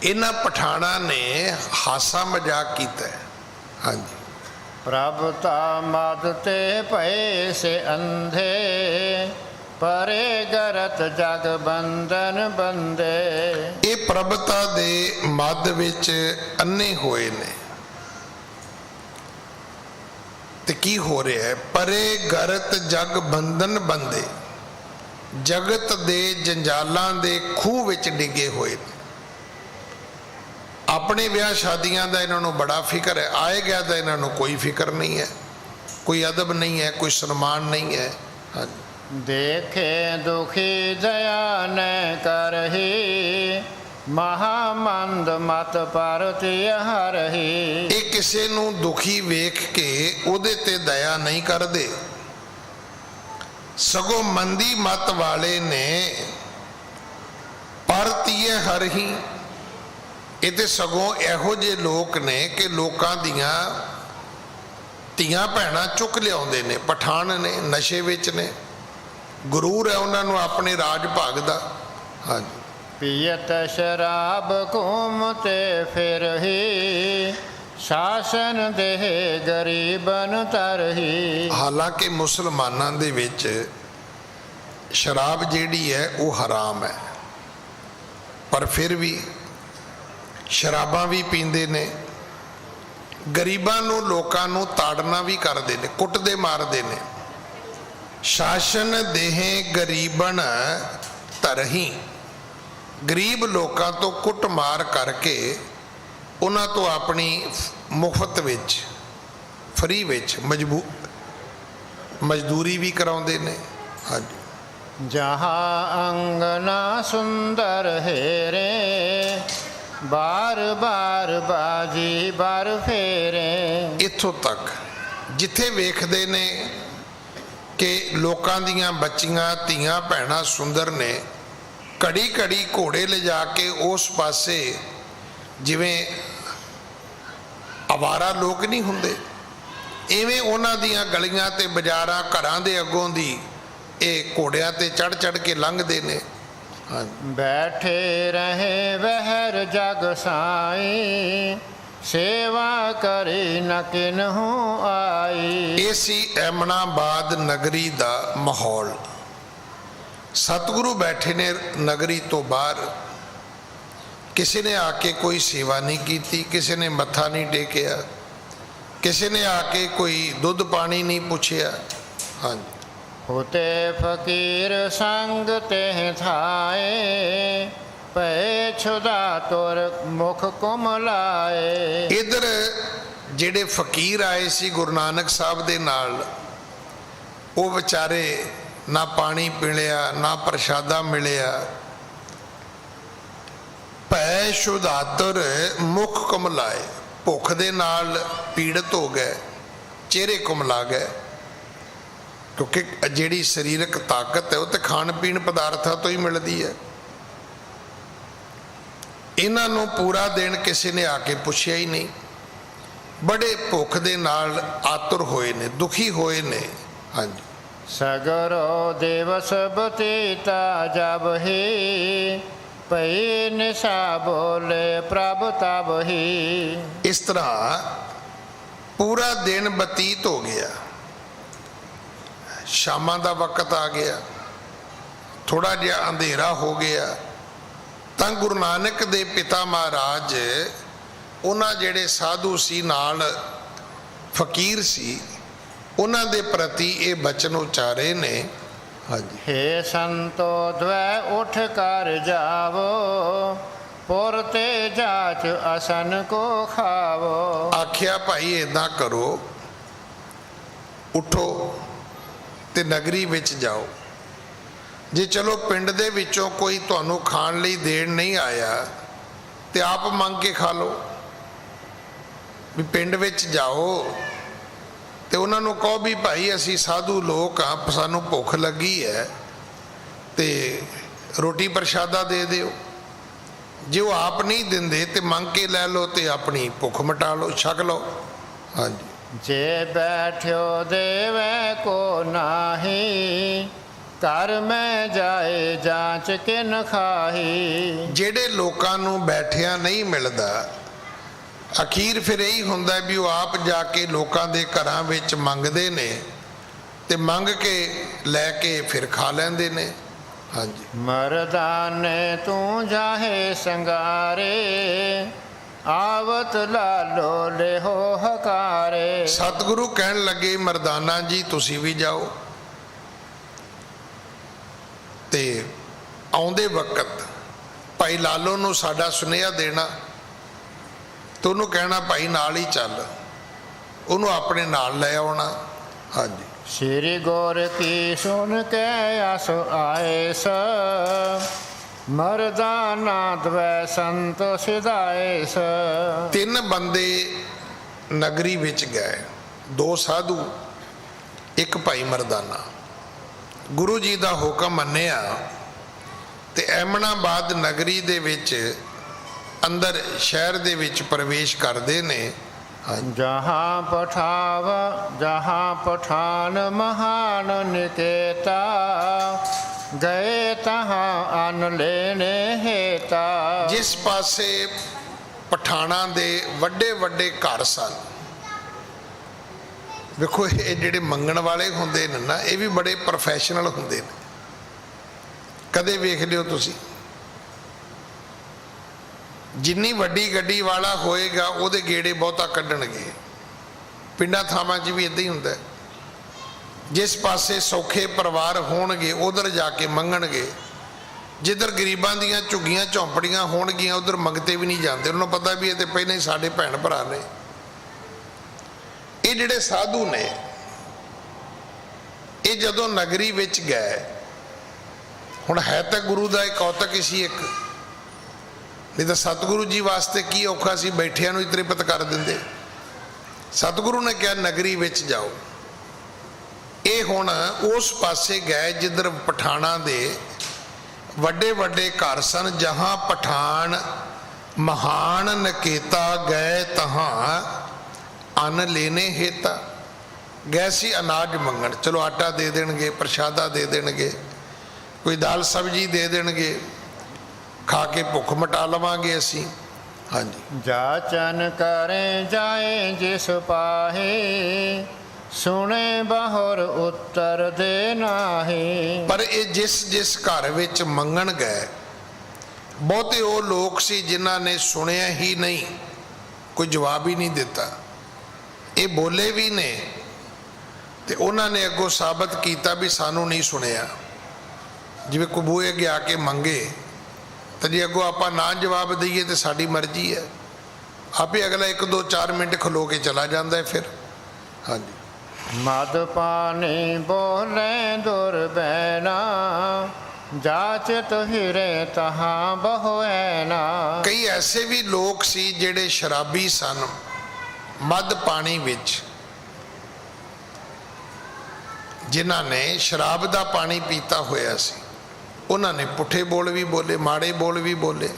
ਇਹਨਾਂ ਪਠਾਣਾ ਨੇ ਹਾਸਾ ਮਜ਼ਾਕ ਕੀਤਾ ਹੈ। ਹਾਂਜੀ, ਪ੍ਰਭ ਤਾ ਮਦ ਤੇ ਭਏ ਸੇ ਅੰਧੇ, ਪਰੇ ਗਰਤ ਜਗ ਬੰਧਨ ਬੰਦੇ। ਇਹ ਪ੍ਰਭਤਾ ਦੇ ਮੱਧ ਵਿੱਚ ਅੰਨੇ ਹੋਏ ਨੇ। ਤੇ ਕੀ ਹੋ ਰਿਹਾ ਹੈ, ਪਰੇ ਗਰਤ ਜਗ ਬੰਧਨ ਬੰਦੇ, ਜਗਤ ਦੇ ਜੰਜਾਲਾਂ ਦੇ ਖੂਹ ਵਿੱਚ ਡਿੱਗੇ ਹੋਏ ਨੇ। ਆਪਣੇ ਵਿਆਹ ਸ਼ਾਦੀਆਂ ਦਾ ਇਹਨਾਂ ਨੂੰ ਬੜਾ ਫਿਕਰ ਹੈ, ਆਏ ਗਿਆ ਦਾ ਇਹਨਾਂ ਨੂੰ ਕੋਈ ਫਿਕਰ ਨਹੀਂ ਹੈ, ਕੋਈ ਅਦਬ ਨਹੀਂ ਹੈ, ਕੋਈ ਸਨਮਾਨ ਨਹੀਂ ਹੈ। ਹਾਂਜੀ, ਦੇਖੇ ਦੁਖੀ ਦਇਆ ਨ ਕਰਹੀ, ਮਹਾਮੰਦ ਮਤ ਪਰਤਿ ਹਰਹੀ। ਇਹ ਕਿਸੇ ਨੂੰ ਦੁਖੀ ਵੇਖ ਕੇ ਉਹਦੇ ਤੇ ਦਇਆ ਨਹੀਂ ਕਰਦੇ, ਸਗੋਂ ਮੰਦੀ ਮਤ ਵਾਲੇ ਨੇ ਪਰਤਿ ਹਰਹੀ। ਇਹ ਤੇ ਸਗੋਂ ਇਹੋ ਜਿਹੇ ਲੋਕ ਨੇ ਕਿ ਲੋਕਾਂ ਦੀਆਂ ਧੀਆਂ ਭੈਣਾਂ ਚੁੱਕ ਲਿਆਉਂਦੇ ਨੇ, ਪਠਾਨ ਨੇ, ਨਸ਼ੇ ਵਿੱਚ ਨੇ, ਗੁਰੂਰ ਹੈ ਉਹਨਾਂ ਨੂੰ ਆਪਣੇ ਰਾਜ ਭਾਗ ਦਾ। ਹਾਂਜੀ, ਪੀਅਤ ਸ਼ਰਾਬ ਘੂਮ ਤੇ ਫਿਰਹੀ, ਸ਼ਾਸਨ ਦੇਹ ਗਰੀਬਨ ਤਰਹੀ। ਹਾਲਾਂਕਿ ਮੁਸਲਮਾਨਾਂ ਦੇ ਵਿੱਚ ਸ਼ਰਾਬ ਜਿਹੜੀ ਹੈ ਉਹ ਹਰਾਮ ਹੈ, ਪਰ ਫਿਰ ਵੀ ਸ਼ਰਾਬਾਂ ਵੀ ਪੀਂਦੇ ਨੇ, ਗਰੀਬਾਂ ਨੂੰ, ਲੋਕਾਂ ਨੂੰ ਤਾੜਨਾ ਵੀ ਕਰਦੇ ਨੇ, ਕੁੱਟਦੇ ਮਾਰਦੇ ਨੇ। ਸ਼ਾਸਨ ਦੇਹ ਗਰੀਬਨ ਤਰਹੀ, ਗਰੀਬ ਲੋਕਾਂ ਤੋਂ ਕੁੱਟ ਮਾਰ ਕਰਕੇ ਉਹਨਾਂ ਤੋਂ ਆਪਣੀ ਮੁਫਤ ਵਿੱਚ, ਫਰੀ ਵਿੱਚ ਮਜ਼ਦੂਰੀ ਵੀ ਕਰਾਉਂਦੇ ਨੇ। ਹਾਂਜੀ, ਜਹਾਂ ਅੰਗਨਾ ਸੁੰਦਰ ਹੈਰੇ, ਬਾਰ ਬਾਰ ਬਾਜੀ ਬਾਰ ਫੇਰੇ। ਇੱਥੋਂ ਤੱਕ ਜਿੱਥੇ ਵੇਖਦੇ ਨੇ ਕਿ ਲੋਕਾਂ ਦੀਆਂ ਬੱਚੀਆਂ ਧੀਆਂ ਭੈਣਾਂ ਸੁੰਦਰ ਨੇ, ਘੜੀ ਘੜੀ ਘੋੜੇ ਲਿਜਾ ਕੇ ਉਸ ਪਾਸੇ, ਜਿਵੇਂ ਅਵਾਰਾ ਲੋਕ ਨਹੀਂ ਹੁੰਦੇ, ਇਵੇਂ ਉਹਨਾਂ ਦੀਆਂ ਗਲੀਆਂ ਤੇ ਬਾਜ਼ਾਰਾਂ ਘਰਾਂ ਦੇ ਅੱਗੋਂ ਦੀ ਇਹ ਘੋੜਿਆਂ ਤੇ ਚੜ ਚੜ ਕੇ ਲੰਘਦੇ ਨੇ। ਬੈਠੇ ਰਹੇ ਵਹਿਰ ਜਗ ਸਾਈ, ਸੇਵਾ ਕਰੀ ਨ ਕਿਨਹੂ ਆਈ। ਇਹ ਸੀ ਐਮਨਾਬਾਦ ਨਗਰੀ ਦਾ ਮਾਹੌਲ। ਸਤਿਗੁਰੂ ਬੈਠੇ ਨੇ ਨਗਰੀ ਤੋਂ ਬਾਹਰ, ਕਿਸੇ ਨੇ ਆ ਕੇ ਕੋਈ ਸੇਵਾ ਨਹੀਂ ਕੀਤੀ, ਕਿਸੇ ਨੇ ਮੱਥਾ ਨਹੀਂ ਟੇਕਿਆ, ਕਿਸੇ ਨੇ ਆ ਕੇ ਕੋਈ ਦੁੱਧ ਪਾਣੀ ਨਹੀਂ ਪੁੱਛਿਆ। ਹਾਂਜੀ, ਹੋਤੇ ਫਕੀਰ ਸੰਗ ਤੇ ਥਾਏ, ਪਏ ਛੁਦਾ ਤੁਰ ਮੁਖ ਕੁਮਲਾਏ। ਇਧਰ ਜਿਹੜੇ ਫਕੀਰ ਆਏ ਸੀ ਗੁਰੂ ਨਾਨਕ ਸਾਹਿਬ ਦੇ ਨਾਲ, ਉਹ ਵਿਚਾਰੇ ਨਾ ਪਾਣੀ ਪੀਲਿਆ, ਨਾ ਪ੍ਰਸ਼ਾਦਾ ਮਿਲਿਆ। ਭੈ ਸ਼ੁਦਾਤੁਰ ਮੁਖ ਕੁਮਲਾਏ, ਭੁੱਖ ਦੇ ਨਾਲ ਪੀੜਤ ਹੋ ਗਏ, ਚਿਹਰੇ ਕੁਮਲਾ ਗਏ, ਕਿਉਂਕਿ ਜਿਹੜੀ ਸਰੀਰਕ ਤਾਕਤ ਹੈ ਉਹ ਤੇ ਖਾਣ ਪੀਣ ਪਦਾਰਥਾਂ ਤੋਂ ਹੀ ਮਿਲਦੀ ਹੈ। ਇਹਨਾਂ ਨੂੰ ਪੂਰਾ ਦਿਨ ਕਿਸੇ ਨੇ ਆ ਕੇ ਪੁੱਛਿਆ ਹੀ ਨਹੀਂ, ਬੜੇ ਭੁੱਖ ਦੇ ਨਾਲ ਆਤੁਰ ਹੋਏ ਨੇ, ਦੁਖੀ ਹੋਏ ਨੇ। ਹਾਂਜੀ, सगरो दिवस बतीता जब ही पई निशा बोले प्रभ तब ही। इस तरह पूरा दिन बतीत हो गया, शामां ਦਾ ਵਕਤ ਆ ਗਿਆ, ਥੋੜਾ ਜਿਹਾ ਅੰਧੇਰਾ ਹੋ ਗਿਆ, ਤਾਂ ਗੁਰੂ ਨਾਨਕ ਦੇ ਪਿਤਾ ਮਹਾਰਾਜ ਉਹਨਾਂ ਜਿਹੜੇ ਸਾਧੂ ਸੀ ਨਾਲ ਫਕੀਰ ਸੀ ਉਹਨਾਂ ਦੇ ਪ੍ਰਤੀ ਇਹ ਬਚਨ ਉਚਾਰੇ ਨੇ। ਹਾਂਜੀ, हे संतो द्वै उठ कर जावो पुर ते जाच असन को खावो। ਆਖਿਆ ਭਾਈ ਏਦਾਂ ਕਰੋ, ਉਠੋ ਤੇ ਨਗਰੀ ਵਿੱਚ ਜਾਓ। ਜੇ ਚਲੋ ਪਿੰਡ ਦੇ ਵਿੱਚੋਂ ਕੋਈ ਤੁਹਾਨੂੰ ਖਾਣ ਲਈ ਦੇਣ ਨਹੀਂ ਆਇਆ ਤੇ ਆਪ ਮੰਗ ਕੇ ਖਾ ਲਓ। ਵੀ ਪਿੰਡ ਵਿੱਚ ਜਾਓ ਤੇ ਉਹਨਾਂ ਨੂੰ ਕਹੋ ਵੀ ਭਾਈ ਅਸੀਂ ਸਾਧੂ ਲੋਕ ਆ, ਸਾਨੂੰ ਭੁੱਖ ਲੱਗੀ ਹੈ ਤੇ ਰੋਟੀ ਪ੍ਰਸ਼ਾਦਾ ਦੇ ਦਿਓ। ਜੇ ਉਹ ਆਪ ਨਹੀਂ ਦਿੰਦੇ ਤੇ ਮੰਗ ਕੇ ਲੈ ਲਓ ਤੇ ਆਪਣੀ ਭੁੱਖ ਮਿਟਾ ਲਓ, ਛਕ ਲਓ। ਹਾਂਜੀ, जे बैठ्यो देवे को नाही कर में जाए जांच किन खाही। ਜਿਹੜੇ ਲੋਕਾਂ ਨੂੰ ਬੈਠਿਆ ਨਹੀਂ ਮਿਲਦਾ ਅਖੀਰ ਫਿਰ ਇਹੀ ਹੁੰਦਾ ਵੀ ਉਹ ਆਪ ਜਾ ਕੇ ਲੋਕਾਂ ਦੇ ਘਰਾਂ ਵਿੱਚ ਮੰਗਦੇ ਨੇ ਤੇ ਮੰਗ ਕੇ ਲੈ ਕੇ ਫਿਰ ਖਾ ਲੈਂਦੇ ਨੇ। ਹਾਂਜੀ, मर्दाने तू जाहे संगारे आवत लालो लेहो हकारे। ਸਤਿਗੁਰੂ ਕਹਿਣ ਲੱਗੇ ਮਰਦਾਨਾ ਜੀ ਤੁਸੀਂ ਵੀ ਜਾਓ ਤੇ ਆਉਂਦੇ ਵਕਤ ਭਾਈ ਲਾਲੋ ਨੂੰ ਸਾਡਾ ਸੁਨੇਹਾ ਦੇਣਾ ਤੇ ਉਹਨੂੰ ਕਹਿਣਾ ਭਾਈ ਨਾਲ ਹੀ ਚੱਲ, ਉਹਨੂੰ ਆਪਣੇ ਨਾਲ ਲੈ ਆਉਣਾ। ਹਾਂਜੀ, श्री गौर की सुन के आस आए स मर्दाना द्वै संत सिधाए स। ਤਿੰਨ ਬੰਦੇ ਨਗਰੀ ਵਿੱਚ ਗਏ, ਦੋ ਸਾਧੂ ਇੱਕ ਭਾਈ ਮਰਦਾਨਾ। ਗੁਰੂ ਜੀ ਦਾ ਹੁਕਮ ਮੰਨਿਆ ਤੇ ਐਮਨਾਬਾਦ ਨਗਰੀ ਦੇ ਵਿੱਚ ਅੰਦਰ ਸ਼ਹਿਰ ਦੇ ਵਿੱਚ ਪ੍ਰਵੇਸ਼ ਕਰਦੇ ਨੇ। जहाँ पठाव जहाँ पठान महान निकेता गए तहाँ अन लेने हेता। ਜਿਸ ਪਾਸੇ ਪਠਾਣਾ ਦੇ ਵੱਡੇ ਵੱਡੇ ਘਰ ਸਨ, ਵੇਖੋ ਇਹ ਜਿਹੜੇ ਮੰਗਣ ਵਾਲੇ ਹੁੰਦੇ ਨੇ ਨਾ ਇਹ ਵੀ ਬੜੇ ਪ੍ਰੋਫੈਸ਼ਨਲ ਹੁੰਦੇ ਨੇ। ਕਦੇ ਵੇਖ ਲਿਓ ਤੁਸੀਂ, ਜਿੰਨੀ ਵੱਡੀ ਗੱਡੀ ਵਾਲਾ ਹੋਏਗਾ ਉਹਦੇ ਗੇੜੇ ਬਹੁਤਾ ਕੱਢਣਗੇ। ਪਿੰਡਾਂ ਥਾਵਾਂ 'ਚ ਵੀ ਇਦਾਂ ਹੀ ਹੁੰਦਾ। ਜਿਸ ਪਾਸੇ ਸੌਖੇ ਪਰਿਵਾਰ ਹੋਣਗੇ ਉਧਰ ਜਾ ਕੇ ਮੰਗਣਗੇ, ਜਿੱਧਰ ਗਰੀਬਾਂ ਦੀਆਂ ਝੁੱਗੀਆਂ ਝੌਂਪੜੀਆਂ ਹੋਣਗੀਆਂ ਉਧਰ ਮੰਗਤੇ ਵੀ ਨਹੀਂ ਜਾਂਦੇ। ਉਹਨਾਂ ਨੂੰ ਪਤਾ ਵੀ ਇਹ ਤੇ ਪਹਿਲਾਂ ਹੀ ਸਾਡੇ ਭੈਣ ਭਰਾ ਨੇ। ਇਹ ਜਿਹੜੇ ਸਾਧੂ ਨੇ ਇਹ ਜਦੋਂ ਨਗਰੀ ਵਿੱਚ ਗਏ, ਹੁਣ ਹੈ ਤਾਂ ਗੁਰੂ ਦਾ ਇੱਕ ਕੌਤਕ ਹੀ ਸੀ ਇੱਕ, ਨਹੀਂ ਤਾਂ ਸਤਿਗੁਰੂ ਜੀ ਵਾਸਤੇ ਕੀ ਔਖਾ ਸੀ, ਬੈਠਿਆਂ ਨੂੰ ਹੀ ਤ੍ਰਿਪਤ ਕਰ ਦਿੰਦੇ। ਸਤਿਗੁਰੂ ਨੇ ਕਿਹਾ ਨਗਰੀ ਵਿੱਚ ਜਾਓ। ਇਹ ਹੁਣ ਉਸ ਪਾਸੇ ਗਏ ਜਿੱਧਰ ਪਠਾਣਾ ਦੇ ਵੱਡੇ ਵੱਡੇ ਘਰ ਸਨ। ਜਹਾਂ ਪਠਾਨ ਮਹਾਨ ਨਕੇਤਾ ਗਏ ਤਹਾਂ ਅੰਨ ਲੈਣੇ ਹੇਤਾ। ਗਏ ਸੀ ਅਨਾਜ ਮੰਗਣ, ਚਲੋ ਆਟਾ ਦੇ ਦੇਣਗੇ, ਪ੍ਰਸ਼ਾਦਾ ਦੇ ਦੇਣਗੇ, ਕੋਈ ਦਾਲ ਸਬਜ਼ੀ ਦੇ ਦੇਣਗੇ, ਖਾ ਕੇ ਭੁੱਖ ਮਿਟਾ ਲਵਾਂਗੇ ਅਸੀਂ। ਹਾਂਜੀ, जाचन करें जाए जिस पाहे सुने बहुर उत्तर दे नाहे। ਪਰ ਇਹ ਜਿਸ ਜਿਸ ਘਰ ਵਿੱਚ ਮੰਗਣ ਗਏ ਬਹੁਤੇ ਉਹ ਲੋਕ ਸੀ ਜਿਨ੍ਹਾਂ ਨੇ ਸੁਣਿਆ ਹੀ ਨਹੀਂ, ਕੋਈ ਜਵਾਬ ਹੀ ਨਹੀਂ ਦਿੱਤਾ। ਇਹ ਬੋਲੇ ਵੀ ਨੇ ਤੇ ਉਹਨਾਂ ਨੇ ਅੱਗੋਂ ਸਾਬਤ ਕੀਤਾ ਵੀ ਸਾਨੂੰ ਨਹੀਂ ਸੁਣਿਆ। ਜਿਵੇਂ ਕਬੂਏ ਗਿਆ ਕੇ ਮੰਗੇ ਤਾਂ ਜੇ ਅੱਗੋਂ ਆਪਾਂ ਨਾ ਜਵਾਬ ਦਈਏ ਤੇ ਸਾਡੀ ਮਰਜ਼ੀ ਹੈ, ਆਪੇ ਅਗਲਾ 1 2 4 ਮਿੰਟ ਖਲੋ ਕੇ ਚਲਾ ਜਾਂਦਾ ਹੈ ਫਿਰ। ਹਾਂਜੀ, मद पानी बोले दुर्बैना जाचत हिरे तहाँ बहुएना। ਕਈ ਐਸੇ ਵੀ ਲੋਕ ਸੀ ਜਿਹੜੇ ਸ਼ਰਾਬੀ ਸਨ। ਮਦ ਪਾਣੀ ਵਿੱਚ ਜਿਨ੍ਹਾਂ ਨੇ ਸ਼ਰਾਬ ਦਾ ਪਾਣੀ ਪੀਤਾ ਹੋਇਆ ਸੀ, ਉਹਨਾਂ ਨੇ ਪੁੱਠੇ ਬੋਲ ਵੀ ਬੋਲੇ, ਮਾੜੇ ਬੋਲ ਵੀ ਬੋਲੇ,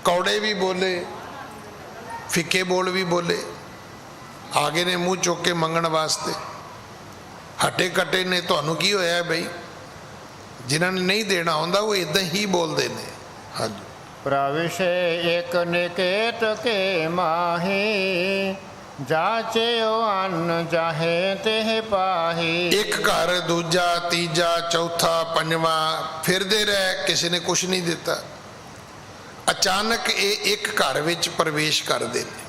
ਕੌੜੇ ਵੀ ਬੋਲੇ, ਫਿੱਕੇ ਬੋਲ ਵੀ ਬੋਲੇ। ਆ ਗਏ ਨੇ ਮੂੰਹ ਚੁੱਕ ਕੇ ਮੰਗਣ ਵਾਸਤੇ। ਹੱਟੇ ਕੱਟੇ ਨੇ, ਤੁਹਾਨੂੰ ਕੀ ਹੋਇਆ ਬਈ? ਜਿਨ੍ਹਾਂ ਨੇ ਨਹੀਂ ਦੇਣਾ ਆਉਂਦਾ ਉਹ ਇਦਾਂ ਹੀ ਬੋਲਦੇ ਨੇ। ਹਾਂਜੀ। ਪ੍ਰਵਿਸ਼ੇ ਇੱਕ ਨਿਕੇਤ ਕੇ ਮਾਹੀ, ਜਾਚਿਓ ਅੰਨ ਜਾਹੇ ਤਿਹ ਪਾਹੀ। ਇੱਕ ਘਰ, ਦੂਜਾ, ਤੀਜਾ, ਚੌਥਾ, ਪੰਜਵਾਂ, ਫਿਰਦੇ ਰਹੇ, ਕਿਸੇ ਨੇ ਕੁਛ ਨਹੀਂ ਦਿੱਤਾ। ਅਚਾਨਕ ਇਹ ਇੱਕ ਘਰ ਵਿੱਚ ਪ੍ਰਵੇਸ਼ ਕਰਦੇ ਨੇ,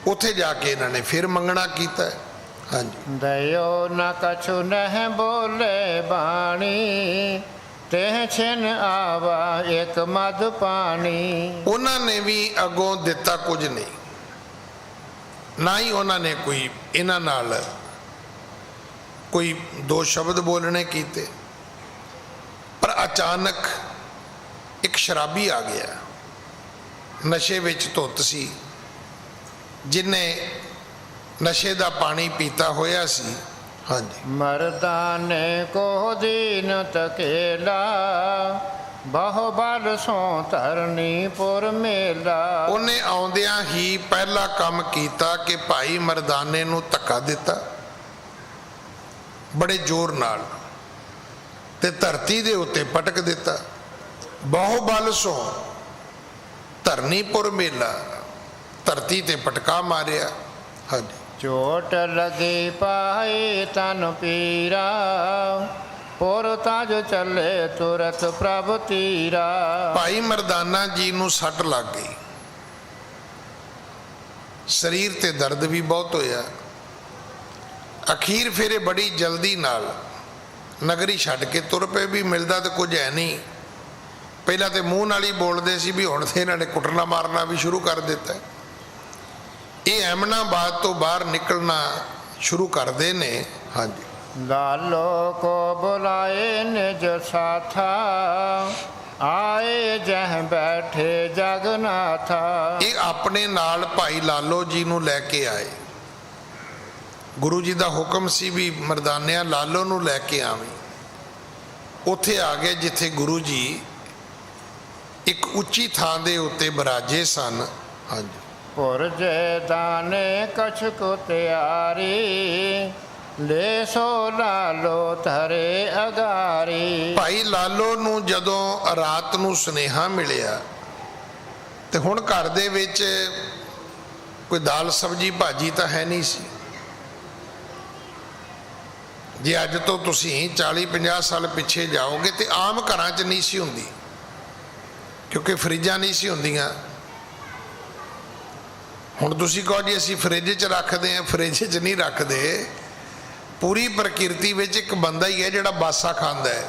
ਉੱਥੇ ਜਾ ਕੇ ਇਹਨਾਂ ਨੇ ਫਿਰ ਮੰਗਣਾ ਕੀਤਾ। ਹਾਂਜੀ। ਦਇਓ ਨ ਕਛੁ ਨਹਿ ਬੋਲੇ ਬਾਣੀ, ਤਿਹ ਛਿਨ ਆਵਾ ਇੱਕ ਮਦ ਪਾਣੀ। ਉਹਨਾਂ ਨੇ ਵੀ ਅੱਗੋਂ ਦਿੱਤਾ ਕੁਝ ਨਹੀਂ, ਨਾ ਹੀ ਉਹਨਾਂ ਨੇ ਕੋਈ ਇਹਨਾਂ ਨਾਲ ਕੋਈ ਦੋ ਸ਼ਬਦ ਬੋਲਣੇ ਕੀਤੇ। ਪਰ ਅਚਾਨਕ ਇੱਕ ਸ਼ਰਾਬੀ ਆ ਗਿਆ, ਨਸ਼ੇ ਵਿੱਚ ਧੁੱਤ ਸੀ, ਜਿਨੇ ਨਸ਼ੇ ਦਾ ਪਾਣੀ ਪੀਤਾ ਹੋਇਆ ਸੀ। ਹਾਂਜੀ। ਮਰਦਾਨੇ ਕੋ ਦੀਨ ਤਕੇਲਾ, ਬਹੁ ਬਲ ਸੋ ਧਰਨੀ ਪੁਰ ਮੇਲਾ। ਉਹਨੇ ਆਉਂਦਿਆਂ ਹੀ ਪਹਿਲਾ ਕੰਮ ਕੀਤਾ ਕਿ ਭਾਈ ਮਰਦਾਨੇ ਨੂੰ ਧੱਕਾ ਦਿੱਤਾ ਬੜੇ ਜ਼ੋਰ ਨਾਲ, ਤੇ ਧਰਤੀ ਦੇ ਉੱਤੇ ਪਟਕ ਦਿੱਤਾ। ਬਹੁ ਬਲ ਸੋ ਧਰਨੀ ਪੁਰ ਮੇਲਾ, ਧਰਤੀ ਤੇ ਪਟਕਾ ਮਾਰਿਆ। ਹਾਂਜੀ। ਚੋਟ ਲਗੀ ਪਾਈ ਤਨ ਪੀਰਾ, ਪੁਰ ਤਜ ਚੱਲੇ ਤੁਰਤ ਪ੍ਰਭ ਤੀਰਾ। ਭਾਈ ਮਰਦਾਨਾ ਜੀ ਨੂੰ ਸੱਟ ਲੱਗ ਗਈ, ਸਰੀਰ ਤੇ ਦਰਦ ਵੀ ਬਹੁਤ ਹੋਇਆ। ਅਖੀਰ ਫਿਰ ਇਹ ਬੜੀ ਜਲਦੀ ਨਾਲ ਨਗਰੀ ਛੱਡ ਕੇ ਤੁਰ ਪਏ ਵੀ ਮਿਲਦਾ ਤਾਂ ਕੁਝ ਹੈ ਨਹੀਂ। ਪਹਿਲਾਂ ਤੇ ਮੂੰਹ ਨਾਲ ਹੀ ਬੋਲਦੇ ਸੀ ਵੀ ਹੁਣ ਤੇ ਇਹਨਾਂ ਨੇ ਕੁੱਟਣਾ ਮਾਰਨਾ ਵੀ ਸ਼ੁਰੂ ਕਰ ਦਿੱਤਾ। ਇਹ ਐਮਨਾਬਾਦ ਤੋਂ ਬਾਹਰ ਨਿਕਲਣਾ ਸ਼ੁਰੂ ਕਰਦੇ ਨੇ। ਹਾਂਜੀ। ਲਾਲੋ ਕੋ ਬੁਲਾਏ ਨਿਜ ਸਾਥਾ, ਆਏ ਜਹ ਬੈਠੇ ਜਗਨਾਥਾ। ਇਹ ਆਪਣੇ ਨਾਲ ਭਾਈ ਲਾਲੋ ਜੀ ਨੂੰ ਲੈ ਕੇ ਆਏ। ਗੁਰੂ ਜੀ ਦਾ ਹੁਕਮ ਸੀ ਵੀ ਮਰਦਾਨਿਆਂ ਲਾਲੋ ਨੂੰ ਲੈ ਕੇ ਆਵੀਂ। ਉੱਥੇ ਆ ਗਏ ਜਿੱਥੇ ਗੁਰੂ ਜੀ ਇੱਕ ਉੱਚੀ ਥਾਂ ਦੇ ਉੱਤੇ ਬਿਰਾਜੇ ਸਨ। ਹਾਂਜੀ। ਪੁਰਜੇ ਦਾਨੇ ਕਛ ਕੋ ਤਿਆਰੀ, ਲੈ ਸੋ ਲਾਲੋ ਧਰੇ ਅਗਾਰੀ। ਭਾਈ ਲਾਲੋ ਨੂੰ ਜਦੋਂ ਰਾਤ ਨੂੰ ਸੁਨੇਹਾ ਮਿਲਿਆ ਤੇ ਹੁਣ ਘਰ ਦੇ ਵਿੱਚ ਕੋਈ ਦਾਲ ਸਬਜ਼ੀ ਭਾਜੀ ਤਾਂ ਹੈ ਨਹੀਂ ਸੀ। ਜੇ ਅੱਜ ਤੋਂ ਤੁਸੀਂ 40-50 ਸਾਲ ਪਿੱਛੇ ਜਾਓਗੇ ਤੇ ਆਮ ਘਰਾਂ 'ਚ ਨਹੀਂ ਸੀ ਹੁੰਦੀ, ਕਿਉਂਕਿ ਫਰਿੱਜਾਂ ਨਹੀਂ ਸੀ ਹੁੰਦੀਆਂ। ਹੁਣ ਤੁਸੀਂ ਕਹੋ ਜੀ ਅਸੀਂ ਫਰਿੱਜ 'ਚ ਰੱਖਦੇ ਹਾਂ, ਫਰਿੱਜ 'ਚ ਨਹੀਂ ਰੱਖਦੇ। ਪੂਰੀ ਪ੍ਰਕਿਰਤੀ ਵਿੱਚ ਇੱਕ ਬੰਦਾ ਹੀ ਹੈ ਜਿਹੜਾ ਬਾਸਾ ਖਾਂਦਾ ਹੈ,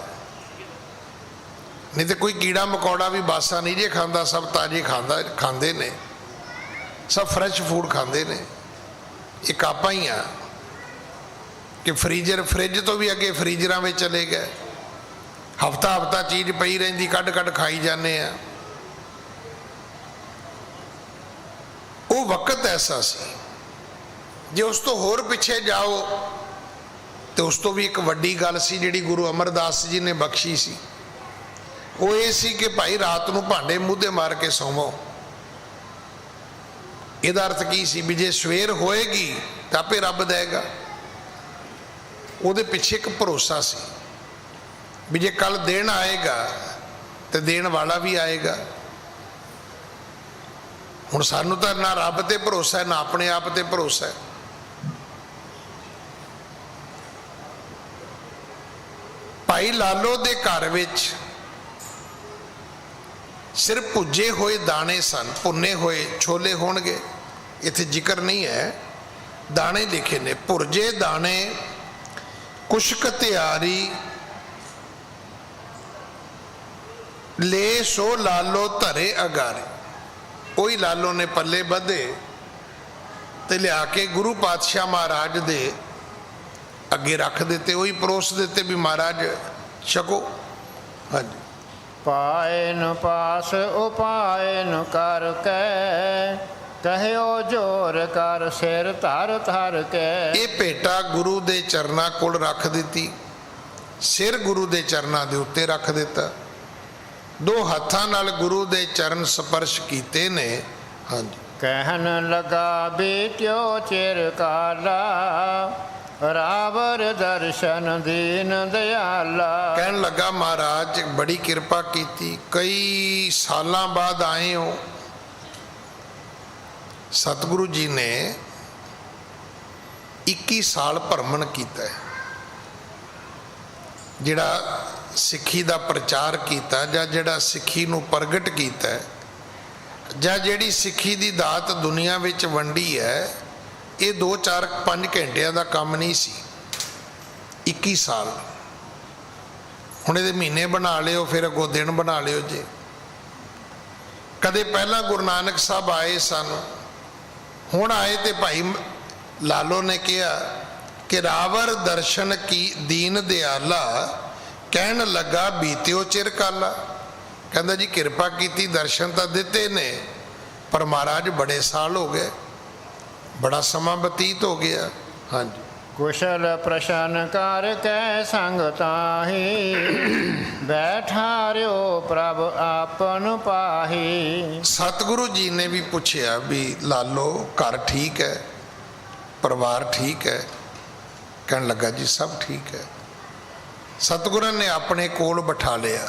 ਨਹੀਂ ਤੇ ਕੋਈ ਕੀੜਾ ਮਕੌੜਾ ਵੀ ਬਾਸਾ ਨਹੀਂ ਜੇ ਖਾਂਦਾ, ਸਭ ਤਾਜ਼ੇ ਖਾਂਦੇ ਨੇ, ਸਭ ਫਰੈਸ਼ ਫੂਡ ਖਾਂਦੇ ਨੇ। ਇੱਕ ਆਪਾਂ ਹੀ ਆ ਕਿ ਫਰਿੱਜ ਤੋਂ ਵੀ ਅੱਗੇ ਫਰੀਜ਼ਰਾਂ ਵਿੱਚ ਚਲੇ ਗਏ। ਹਫਤਾ ਚੀਜ਼ ਪਈ ਰਹਿੰਦੀ, ਕੱਢ ਖਾਈ ਜਾਂਦੇ ਆ। ਉਹ ਵਕਤ ਐਸਾ ਸੀ। ਜੇ ਉਸ ਤੋਂ ਹੋਰ ਪਿੱਛੇ ਜਾਓ ਤੇ ਉਸ ਤੋਂ ਵੀ ਇੱਕ ਵੱਡੀ ਗੱਲ ਸੀ ਜਿਹੜੀ ਗੁਰੂ ਅਮਰਦਾਸ ਜੀ ਨੇ ਬਖਸ਼ੀ ਸੀ। ਉਹ ਇਹ ਸੀ ਕਿ ਭਾਈ ਰਾਤ ਨੂੰ ਭਾਂਡੇ ਮੂਧੇ ਮਾਰ ਕੇ ਸੌਵੋ। ਇਹਦਾ ਅਰਥ ਕੀ ਸੀ ਵੀ ਜੇ ਸਵੇਰ ਹੋਏਗੀ ਤਾਂ ਆਪੇ ਰੱਬ ਦੇਗਾ। ਉਹਦੇ ਪਿੱਛੇ ਇੱਕ ਭਰੋਸਾ ਸੀ ਵੀ ਜੇ ਕੱਲ ਦਿਨ ਆਏਗਾ ਤੇ ਦੇਣ ਵਾਲਾ ਵੀ ਆਏਗਾ। ਹੁਣ ਸਾਨੂੰ ਤਾਂ ਨਾ ਰੱਬ ਤੇ ਭਰੋਸਾ ਹੈ, ਨਾ ਆਪਣੇ ਆਪ ਤੇ ਭਰੋਸਾ ਹੈ। ਭਾਈ ਲਾਲੋ ਦੇ ਘਰ ਵਿੱਚ ਸਿਰਫ ਭੁੱਜੇ ਹੋਏ ਦਾਣੇ ਸਨ, ਭੁੰਨੇ ਹੋਏ ਛੋਲੇ ਹੋਣਗੇ, ਇੱਥੇ ਜ਼ਿਕਰ ਨਹੀਂ ਹੈ, ਦਾਣੇ ਲਿਖੇ ਨੇ। ਭੁਰਜੇ ਦਾਣੇ ਕੁਸ਼ਕ ਤਿਆਰੀ, ਲੈ ਸੋ ਲਾਲੋ ਧਰੇ ਅਗਾਰੇ। ਉਹੀ ਲਾਲੋ ਨੇ ਪੱਲੇ ਬੱਧੇ ਤੇ ਲਿਆ ਕੇ ਗੁਰੂ ਪਾਤਸ਼ਾਹ ਮਹਾਰਾਜ ਦੇ ਅੱਗੇ ਰੱਖ ਦਿੱਤੇ। ਉਹੀ ਪਰੋਸ ਦਿੱਤੇ ਵੀ ਮਹਾਰਾਜ ਛਕੋ। ਹਾਂਜੀ। ਪਾਇਨ ਪਾਸ ਉਪਾਇਨ ਕਰ ਕੇ, ਕਹਿਓ ਜੋਰ ਕਰ ਸਿਰ ਧਰ ਧਰ ਕੇ। ਇਹ ਭੇਟਾ ਗੁਰੂ ਦੇ ਚਰਨਾਂ ਕੋਲ ਰੱਖ ਦਿੱਤੀ, ਸਿਰ ਗੁਰੂ ਦੇ ਚਰਨਾਂ ਦੇ ਉੱਤੇ ਰੱਖ ਦਿੱਤਾ, ਦੋ ਹੱਥਾਂ ਨਾਲ ਗੁਰੂ ਦੇ ਚਰਨ ਸਪਰਸ਼ ਕੀਤੇ ਨੇ। ਹਾਂਜੀ। ਕਹਿਣ ਲਗਾ ਬੀਤਿਓ ਚਿਰ ਕਾਲਾ, ਰਾਵਰ ਦਰਸ਼ਨ ਦੀਨ ਦਿਆਲਾ। ਕਹਿਣ ਲੱਗਾ ਮਹਾਰਾਜ ਬੜੀ ਕਿਰਪਾ ਕੀਤੀ, ਕਈ ਸਾਲਾਂ ਬਾਅਦ ਆਏ ਹੋ। ਸਤਿਗੁਰੂ ਜੀ ਨੇ 21 ਸਾਲ ਭਰਮਣ ਕੀਤਾ, ਜਿਹੜਾ ਸਿੱਖੀ ਦਾ ਪ੍ਰਚਾਰ ਕੀਤਾ ਜਾਂ ਜਿਹੜਾ ਸਿੱਖੀ ਨੂੰ ਪ੍ਰਗਟ ਕੀਤਾ ਜਾਂ ਜਿਹੜੀ ਸਿੱਖੀ ਦੀ ਦਾਤ ਦੁਨੀਆ ਵਿੱਚ ਵੰਡੀ ਹੈ, ਇਹ 2-4-5 ਘੰਟਿਆਂ ਦਾ ਕੰਮ ਨਹੀਂ ਸੀ। 21 ਸਾਲ। ਹੁਣ ਇਹਦੇ ਮਹੀਨੇ ਬਣਾ ਲਿਓ, ਫਿਰ ਅੱਗੋਂ ਦਿਨ ਬਣਾ ਲਿਓ ਜੇ। ਕਦੇ ਪਹਿਲਾਂ ਗੁਰੂ ਨਾਨਕ ਸਾਹਿਬ ਆਏ ਸਨ, ਹੁਣ ਆਏ ਤੇ ਭਾਈ ਲਾਲੋ ਨੇ ਕਿਹਾ ਕਿ ਰਾਵਰ ਦਰਸ਼ਨ ਕੀ ਦੀਨ ਦਿਆਲਾ, ਕਹਿਣ ਲੱਗਾ ਬੀਤਿਓ ਚਿਰ ਕਾਲਾ। ਕਹਿੰਦਾ ਜੀ ਕਿਰਪਾ ਕੀਤੀ, ਦਰਸ਼ਨ ਤਾਂ ਦਿੱਤੇ ਨੇ, ਪਰ ਮਹਾਰਾਜ ਬੜੇ ਸਾਲ ਹੋ ਗਏ, ਬੜਾ ਸਮਾਂ ਬਤੀਤ ਹੋ ਗਿਆ। ਹਾਂਜੀ। ਕੁਸ਼ਲ ਪ੍ਰਸ਼ਨ ਕਰ ਕੈ ਸੰਗ ਤਾਹੀ, ਬੈਠਾਰਿਓ ਪ੍ਰਭ ਆਪਨ ਪਾਹੀ। ਸਤਿਗੁਰੂ ਜੀ ਨੇ ਵੀ ਪੁੱਛਿਆ ਵੀ ਲਾਲੋ ਘਰ ਠੀਕ ਹੈ, ਪਰਿਵਾਰ ਠੀਕ ਹੈ? ਕਹਿਣ ਲੱਗਾ ਜੀ ਸਭ ਠੀਕ ਹੈ। ਸਤਿਗੁਰਾਂ ਨੇ ਆਪਣੇ ਕੋਲ ਬਿਠਾ ਲਿਆ।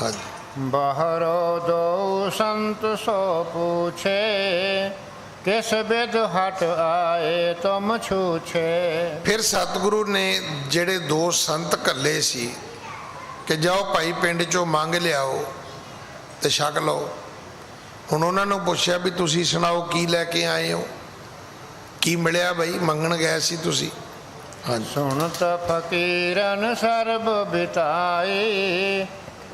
ਹਾਂਜੀ। ਬਾਹਰੋ ਦੋ ਸੰਤ ਸੋ ਪੁੱਛੇ, ਕਿਸ ਬਿਦ ਹਟ ਆਏ ਤੁਮ ਛੂਛੇ। ਫਿਰ ਸਤਿਗੁਰੂ ਨੇ ਜਿਹੜੇ 2 ਸੰਤ ਘੱਲੇ ਸੀ ਕਿ ਜਾਓ ਭਾਈ ਪਿੰਡ ਚੋਂ ਮੰਗ ਲਿਆਓ ਤੇ ਛਕ ਲਓ। ਹੁਣ ਉਹਨਾਂ ਨੂੰ ਪੁੱਛਿਆ ਵੀ ਤੁਸੀਂ ਸੁਣਾਓ ਕੀ ਲੈ ਕੇ ਆਏ ਹੋ, ਕੀ ਮਿਲਿਆ ਬਈ, ਮੰਗਣ ਗਏ ਸੀ ਤੁਸੀਂ? ਹਾਂਜੀ। ਸੁਣਤ ਫਕੀਰਨ ਸਰਬ ਬਿਤਾਈ,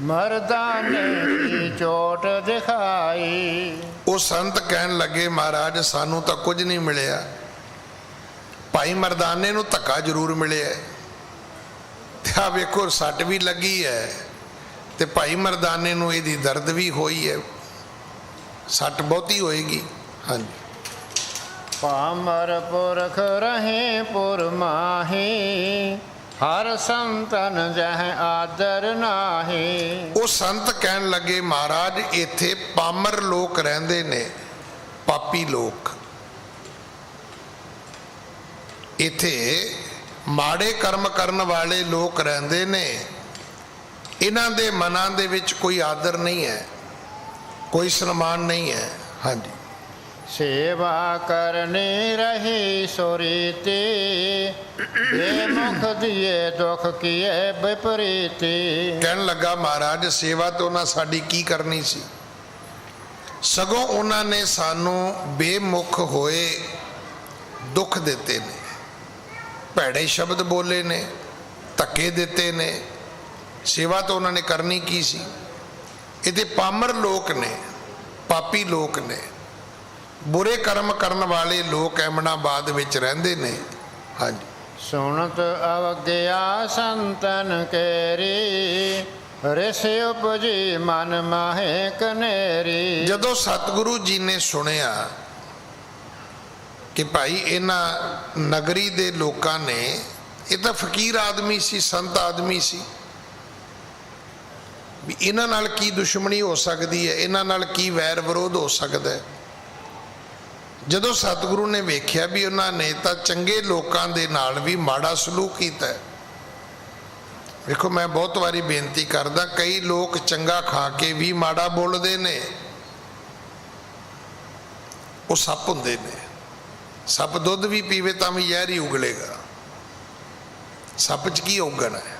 ਮਰਦਾਨੇ ਕੀ ਚੋਟ ਦਿਖਾਈ। ਉਹ ਸੰਤ ਕਹਿਣ ਲੱਗੇ ਮਹਾਰਾਜ ਸਾਨੂੰ ਤਾਂ ਕੁਝ ਨਹੀਂ ਮਿਲਿਆ, ਭਾਈ ਮਰਦਾਨੇ ਨੂੰ ਧੱਕਾ ਜ਼ਰੂਰ ਮਿਲਿਆ, ਤੇ ਆ ਵੇਖੋ ਸੱਟ ਵੀ ਲੱਗੀ ਹੈ, ਤੇ ਭਾਈ ਮਰਦਾਨੇ ਨੂੰ ਇਹਦੀ ਦਰਦ ਵੀ ਹੋਈ ਹੈ, ਸੱਟ ਬਹੁਤੀ ਹੋਏਗੀ। ਹਾਂਜੀ। ਪਾਮਰ ਪੁਰਖ ਰਹੇ ਪੁਰ ਮਾਹੀ, ਹਰ ਸੰਤਨ ਜਹ ਆਦਰ ਨਾਹੀ। ਉਹ ਸੰਤ ਕਹਿਣ ਲੱਗੇ ਮਹਾਰਾਜ ਇੱਥੇ ਪਾਮਰ ਲੋਕ ਰਹਿੰਦੇ ਨੇ, ਪਾਪੀ ਲੋਕ, ਇੱਥੇ ਮਾੜੇ ਕਰਮ ਕਰਨ ਵਾਲੇ ਲੋਕ ਰਹਿੰਦੇ ਨੇ, ਇਹਨਾਂ ਦੇ ਮਨਾਂ ਦੇ ਵਿੱਚ ਕੋਈ ਆਦਰ ਨਹੀਂ ਹੈ, ਕੋਈ ਸਨਮਾਨ ਨਹੀਂ ਹੈ। ਹਾਂਜੀ। ਸੇਵਾ ਕਰਨੀ ਰਹੀ ਸੁਰੀਤੀ, ਬੇਮੁਖ ਦੀਏ ਦੁਖ ਕੀਏ ਵਿਪਰੀਤੀ। ਕਹਿਣ ਲੱਗਾ ਮਹਾਰਾਜ ਸੇਵਾ ਤੋਂ ਨਾ ਸਾਡੀ ਕੀ ਕਰਨੀ ਸੀ, ਸਗੋਂ ਉਹਨਾਂ ਨੇ ਸਾਨੂੰ ਬੇਮੁਖ ਹੋਏ ਦੁੱਖ ਦਿੱਤੇ ਨੇ, ਭੈੜੇ ਸ਼ਬਦ ਬੋਲੇ ਨੇ, ਧੱਕੇ ਦਿੱਤੇ ਨੇ। ਸੇਵਾ ਤਾਂ ਉਹਨਾਂ ਨੇ ਕਰਨੀ ਕੀ ਸੀ? ਇਹਦੇ ਪਾਮਰ ਲੋਕ ਨੇ, ਪਾਪੀ ਲੋਕ ਨੇ, ਬੁਰੇ ਕਰਮ ਕਰਨ ਵਾਲੇ ਲੋਕ ਐਮਨਾਬਾਦ ਵਿੱਚ ਰਹਿੰਦੇ ਨੇ। ਹਾਂਜੀ। ਸੁਣਤ ਅਵਗਿਆ ਸੰਤਨ ਕੇਰੀ, ਰਿਸ ਉਪਜੀ ਮਨ ਮਾਹੇ ਕਨੇਰੀ। ਜਦੋਂ ਸਤਿਗੁਰੂ ਜੀ ਨੇ ਸੁਣਿਆ ਕਿ ਭਾਈ ਇਹਨਾਂ ਨਗਰੀ ਦੇ ਲੋਕਾਂ ਨੇ, ਇਹ ਤਾਂ ਫਕੀਰ ਆਦਮੀ ਸੀ, ਸੰਤ ਆਦਮੀ ਸੀ, ਵੀ ਇਹਨਾਂ ਨਾਲ ਕੀ ਦੁਸ਼ਮਣੀ ਹੋ ਸਕਦੀ ਹੈ, ਇਹਨਾਂ ਨਾਲ ਕੀ ਵੈਰ ਵਿਰੋਧ ਹੋ ਸਕਦਾ ਹੈ। ਜਦੋਂ ਸਤਿਗੁਰੂ ਨੇ ਵੇਖਿਆ ਵੀ ਉਹਨਾਂ ਨੇ ਤਾਂ ਚੰਗੇ ਲੋਕਾਂ ਦੇ ਨਾਲ ਵੀ ਮਾੜਾ ਸਲੂਕ ਕੀਤਾ ਹੈ। ਵੇਖੋ ਮੈਂ ਬਹੁਤ ਵਾਰੀ ਬੇਨਤੀ ਕਰਦਾ, ਕਈ ਲੋਕ ਚੰਗਾ ਖਾ ਕੇ ਵੀ ਮਾੜਾ ਬੋਲਦੇ ਨੇ, ਉਹ ਸੱਪ ਹੁੰਦੇ ਨੇ। ਸੱਪ ਦੁੱਧ ਵੀ ਪੀਵੇ ਤਾਂ ਵੀ ਜ਼ਹਿਰ ਹੀ ਉਗਲੇਗਾ। ਸੱਪ 'ਚ ਕੀ ਉਗਣਾ ਹੈ?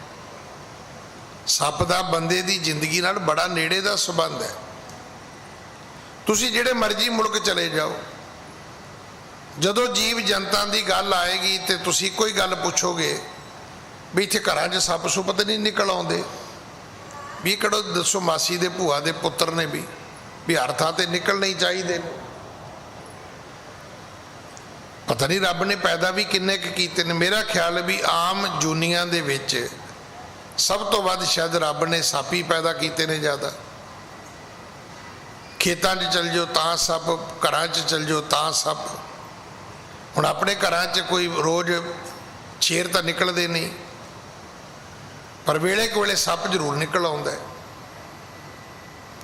ਸੱਪ ਦਾ ਬੰਦੇ ਦੀ ਜ਼ਿੰਦਗੀ ਨਾਲ ਬੜਾ ਨੇੜੇ ਦਾ ਸੰਬੰਧ ਹੈ। ਤੁਸੀਂ ਜਿਹੜੇ ਮਰਜ਼ੀ ਮੁਲਕ ਚਲੇ ਜਾਓ, ਜਦੋਂ ਜੀਵ ਜਨਤਾ ਦੀ ਗੱਲ ਆਏਗੀ ਤੇ ਤੁਸੀਂ ਕੋਈ ਗੱਲ ਪੁੱਛੋਗੇ ਵੀ ਇੱਥੇ ਘਰਾਂ 'ਚ ਸੱਪ ਸੁੱਪ ਤਾਂ ਨਹੀਂ ਨਿਕਲ ਆਉਂਦੇ, ਵੀ ਕਿਹੜੋ ਦੱਸੋ ਮਾਸੀ ਦੇ ਭੂਆ ਦੇ ਪੁੱਤਰ ਨੇ ਵੀ ਹਰ ਥਾਂ ਤੇ ਨਿਕਲਣੇ ਹੀ ਚਾਹੀਦੇ ਨੇ। ਪਤਾ ਨਹੀਂ ਰੱਬ ਨੇ ਪੈਦਾ ਵੀ ਕਿੰਨੇ ਕੁ ਕੀਤੇ ਨੇ। ਮੇਰਾ ਖਿਆਲ ਹੈ ਵੀ ਆਮ ਜੂਨੀਆਂ ਦੇ ਵਿੱਚ ਸਭ ਤੋਂ ਵੱਧ ਸ਼ਾਇਦ ਰੱਬ ਨੇ ਸੱਪ ਹੀ ਪੈਦਾ ਕੀਤੇ ਨੇ ਜ਼ਿਆਦਾ। ਖੇਤਾਂ 'ਚ ਚਲ ਜਾਓ ਤਾਂ ਸੱਪ, ਘਰਾਂ 'ਚ ਚਲ ਜਾਓ ਤਾਂ ਸੱਪ। ਹੁਣ ਆਪਣੇ ਘਰਾਂ 'ਚ ਕੋਈ ਰੋਜ਼ ਸ਼ੇਰ ਤਾਂ ਨਿਕਲਦੇ ਨਹੀਂ, ਪਰ ਵੇਲੇ ਕੁ ਵੇਲੇ ਸੱਪ ਜ਼ਰੂਰ ਨਿਕਲ ਆਉਂਦਾ।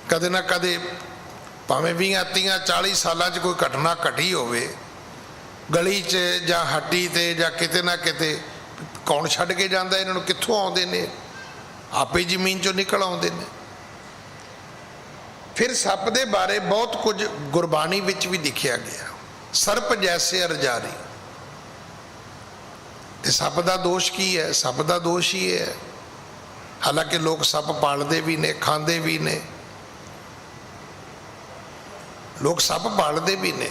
ਕਦੇ ਨਾ ਕਦੇ ਭਾਵੇਂ 20-30-40 ਸਾਲਾਂ 'ਚ ਕੋਈ ਘਟਨਾ ਘਟੀ ਹੋਵੇ ਗਲੀ 'ਚ ਜਾਂ ਹੱਟੀ ਤੇ ਜਾਂ ਕਿਤੇ ਨਾ ਕਿਤੇ ਕੌਣ ਛੱਡ ਕੇ ਜਾਂਦਾ ਇਹਨਾਂ ਨੂੰ? ਕਿੱਥੋਂ ਆਉਂਦੇ ਨੇ? ਆਪੇ ਜ਼ਮੀਨ 'ਚੋਂ ਨਿਕਲ ਆਉਂਦੇ ਨੇ। ਫਿਰ ਸੱਪ ਦੇ ਬਾਰੇ ਬਹੁਤ ਕੁਝ ਗੁਰਬਾਣੀ ਵਿੱਚ ਵੀ ਲਿਖਿਆ ਗਿਆ। ਸਰਪ ਜੈਸੇ ਅਰਜਾਰੀ। ਤੇ ਸੱਪ ਦਾ ਦੋਸ਼ ਕੀ ਹੈ? ਸੱਪ ਦਾ ਦੋਸ਼ ਹੀ ਹੈ, ਹਾਲਾਂਕਿ ਲੋਕ ਸੱਪ ਪਾਲਦੇ ਵੀ ਨੇ, ਖਾਂਦੇ ਵੀ ਨੇ, ਲੋਕ ਸੱਪ ਪਾਲਦੇ ਵੀ ਨੇ।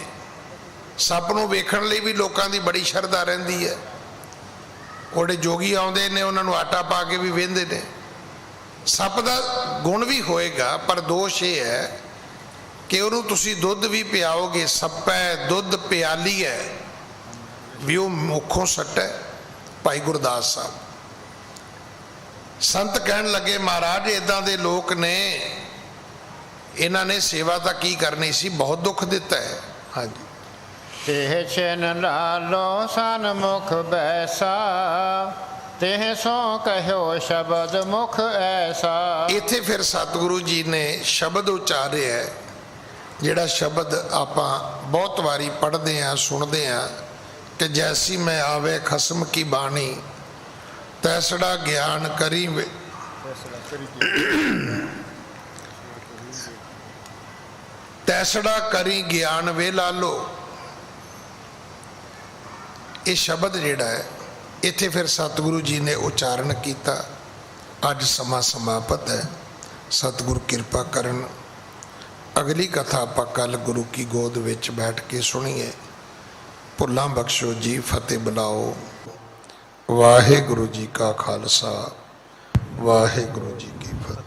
ਸੱਪ ਨੂੰ ਵੇਖਣ ਲਈ ਵੀ ਲੋਕਾਂ ਦੀ ਬੜੀ ਸ਼ਰਧਾ ਰਹਿੰਦੀ ਹੈ। ਉਹਦੇ ਜੋਗੀ ਆਉਂਦੇ ਨੇ, ਉਹਨਾਂ ਨੂੰ ਆਟਾ ਪਾ ਕੇ ਵੀ ਵਹਿੰਦੇ ਨੇ। ਸੱਪ ਦਾ ਗੁਣ ਵੀ ਹੋਏਗਾ, ਪਰ ਦੋਸ਼ ਇਹ ਹੈ ਕਿ ਉਹਨੂੰ ਤੁਸੀਂ ਦੁੱਧ ਵੀ ਪਿਆਓਗੇ, ਸੱਪੈ ਦੁੱਧ ਪਿਆਲੀ ਹੈ ਵੀ ਉਹ ਮੁੱਖੋਂ ਸੱਟੈ। ਭਾਈ ਗੁਰਦਾਸ ਸਾਹਿਬ ਸੰਤ ਕਹਿਣ ਲੱਗੇ, ਮਹਾਰਾਜ ਇਦਾਂ ਦੇ ਲੋਕ ਨੇ, ਇਹਨਾਂ ਨੇ ਸੇਵਾ ਤਾਂ ਕੀ ਕਰਨੀ ਸੀ, ਬਹੁਤ ਦੁੱਖ ਦਿੱਤਾ ਹੈ। ਹਾਂਜੀ। ਤਿਹ ਛਿਨ ਲਾਲੋ ਸਨਮੁਖ ਬੈਸਾ, ਤਿਹ ਸੋ ਕਹਿਓ ਸ਼ਬਦ ਮੁਖ ਐਸਾ। ਇੱਥੇ ਫਿਰ ਸਤਿਗੁਰੂ ਜੀ ਨੇ ਸ਼ਬਦ ਉਚਾਰਿਆ ਹੈ, ਜਿਹੜਾ ਸ਼ਬਦ ਆਪਾਂ ਬਹੁਤ ਵਾਰੀ ਪੜ੍ਹਦੇ ਹਾਂ, ਸੁਣਦੇ ਹਾਂ ਕਿ ਜੈਸੀ ਮੈਂ ਆਵੇ ਖਸਮ ਕੀ ਬਾਣੀ, ਤੈਸੜਾ ਗਿਆਨ ਕਰੀ ਤੈਸੜਾ ਕਰੀ ਗਿਆਨ ਵੇ ਲਾਲੋ। ਇਹ ਸ਼ਬਦ ਜਿਹੜਾ ਹੈ ਇੱਥੇ ਫਿਰ ਸਤਿਗੁਰੂ ਜੀ ਨੇ ਉਚਾਰਨ ਕੀਤਾ। ਅੱਜ ਸਮਾਂ ਸਮਾਪਤ ਹੈ। ਸਤਿਗੁਰੂ ਕਿਰਪਾ ਕਰਨ, ਅਗਲੀ ਕਥਾ ਆਪਾਂ ਕੱਲ ਗੁਰੂ ਕੀ ਗੋਦ ਵਿੱਚ ਬੈਠ ਕੇ ਸੁਣੀਏ। ਭੁੱਲਾਂ ਬਖਸ਼ੋ ਜੀ, ਫਤਿਹ ਬੁਲਾਓ। ਵਾਹਿਗੁਰੂ ਜੀ ਕਾ ਖਾਲਸਾ, ਵਾਹਿਗੁਰੂ ਜੀ ਕੀ ਫਤਿਹ।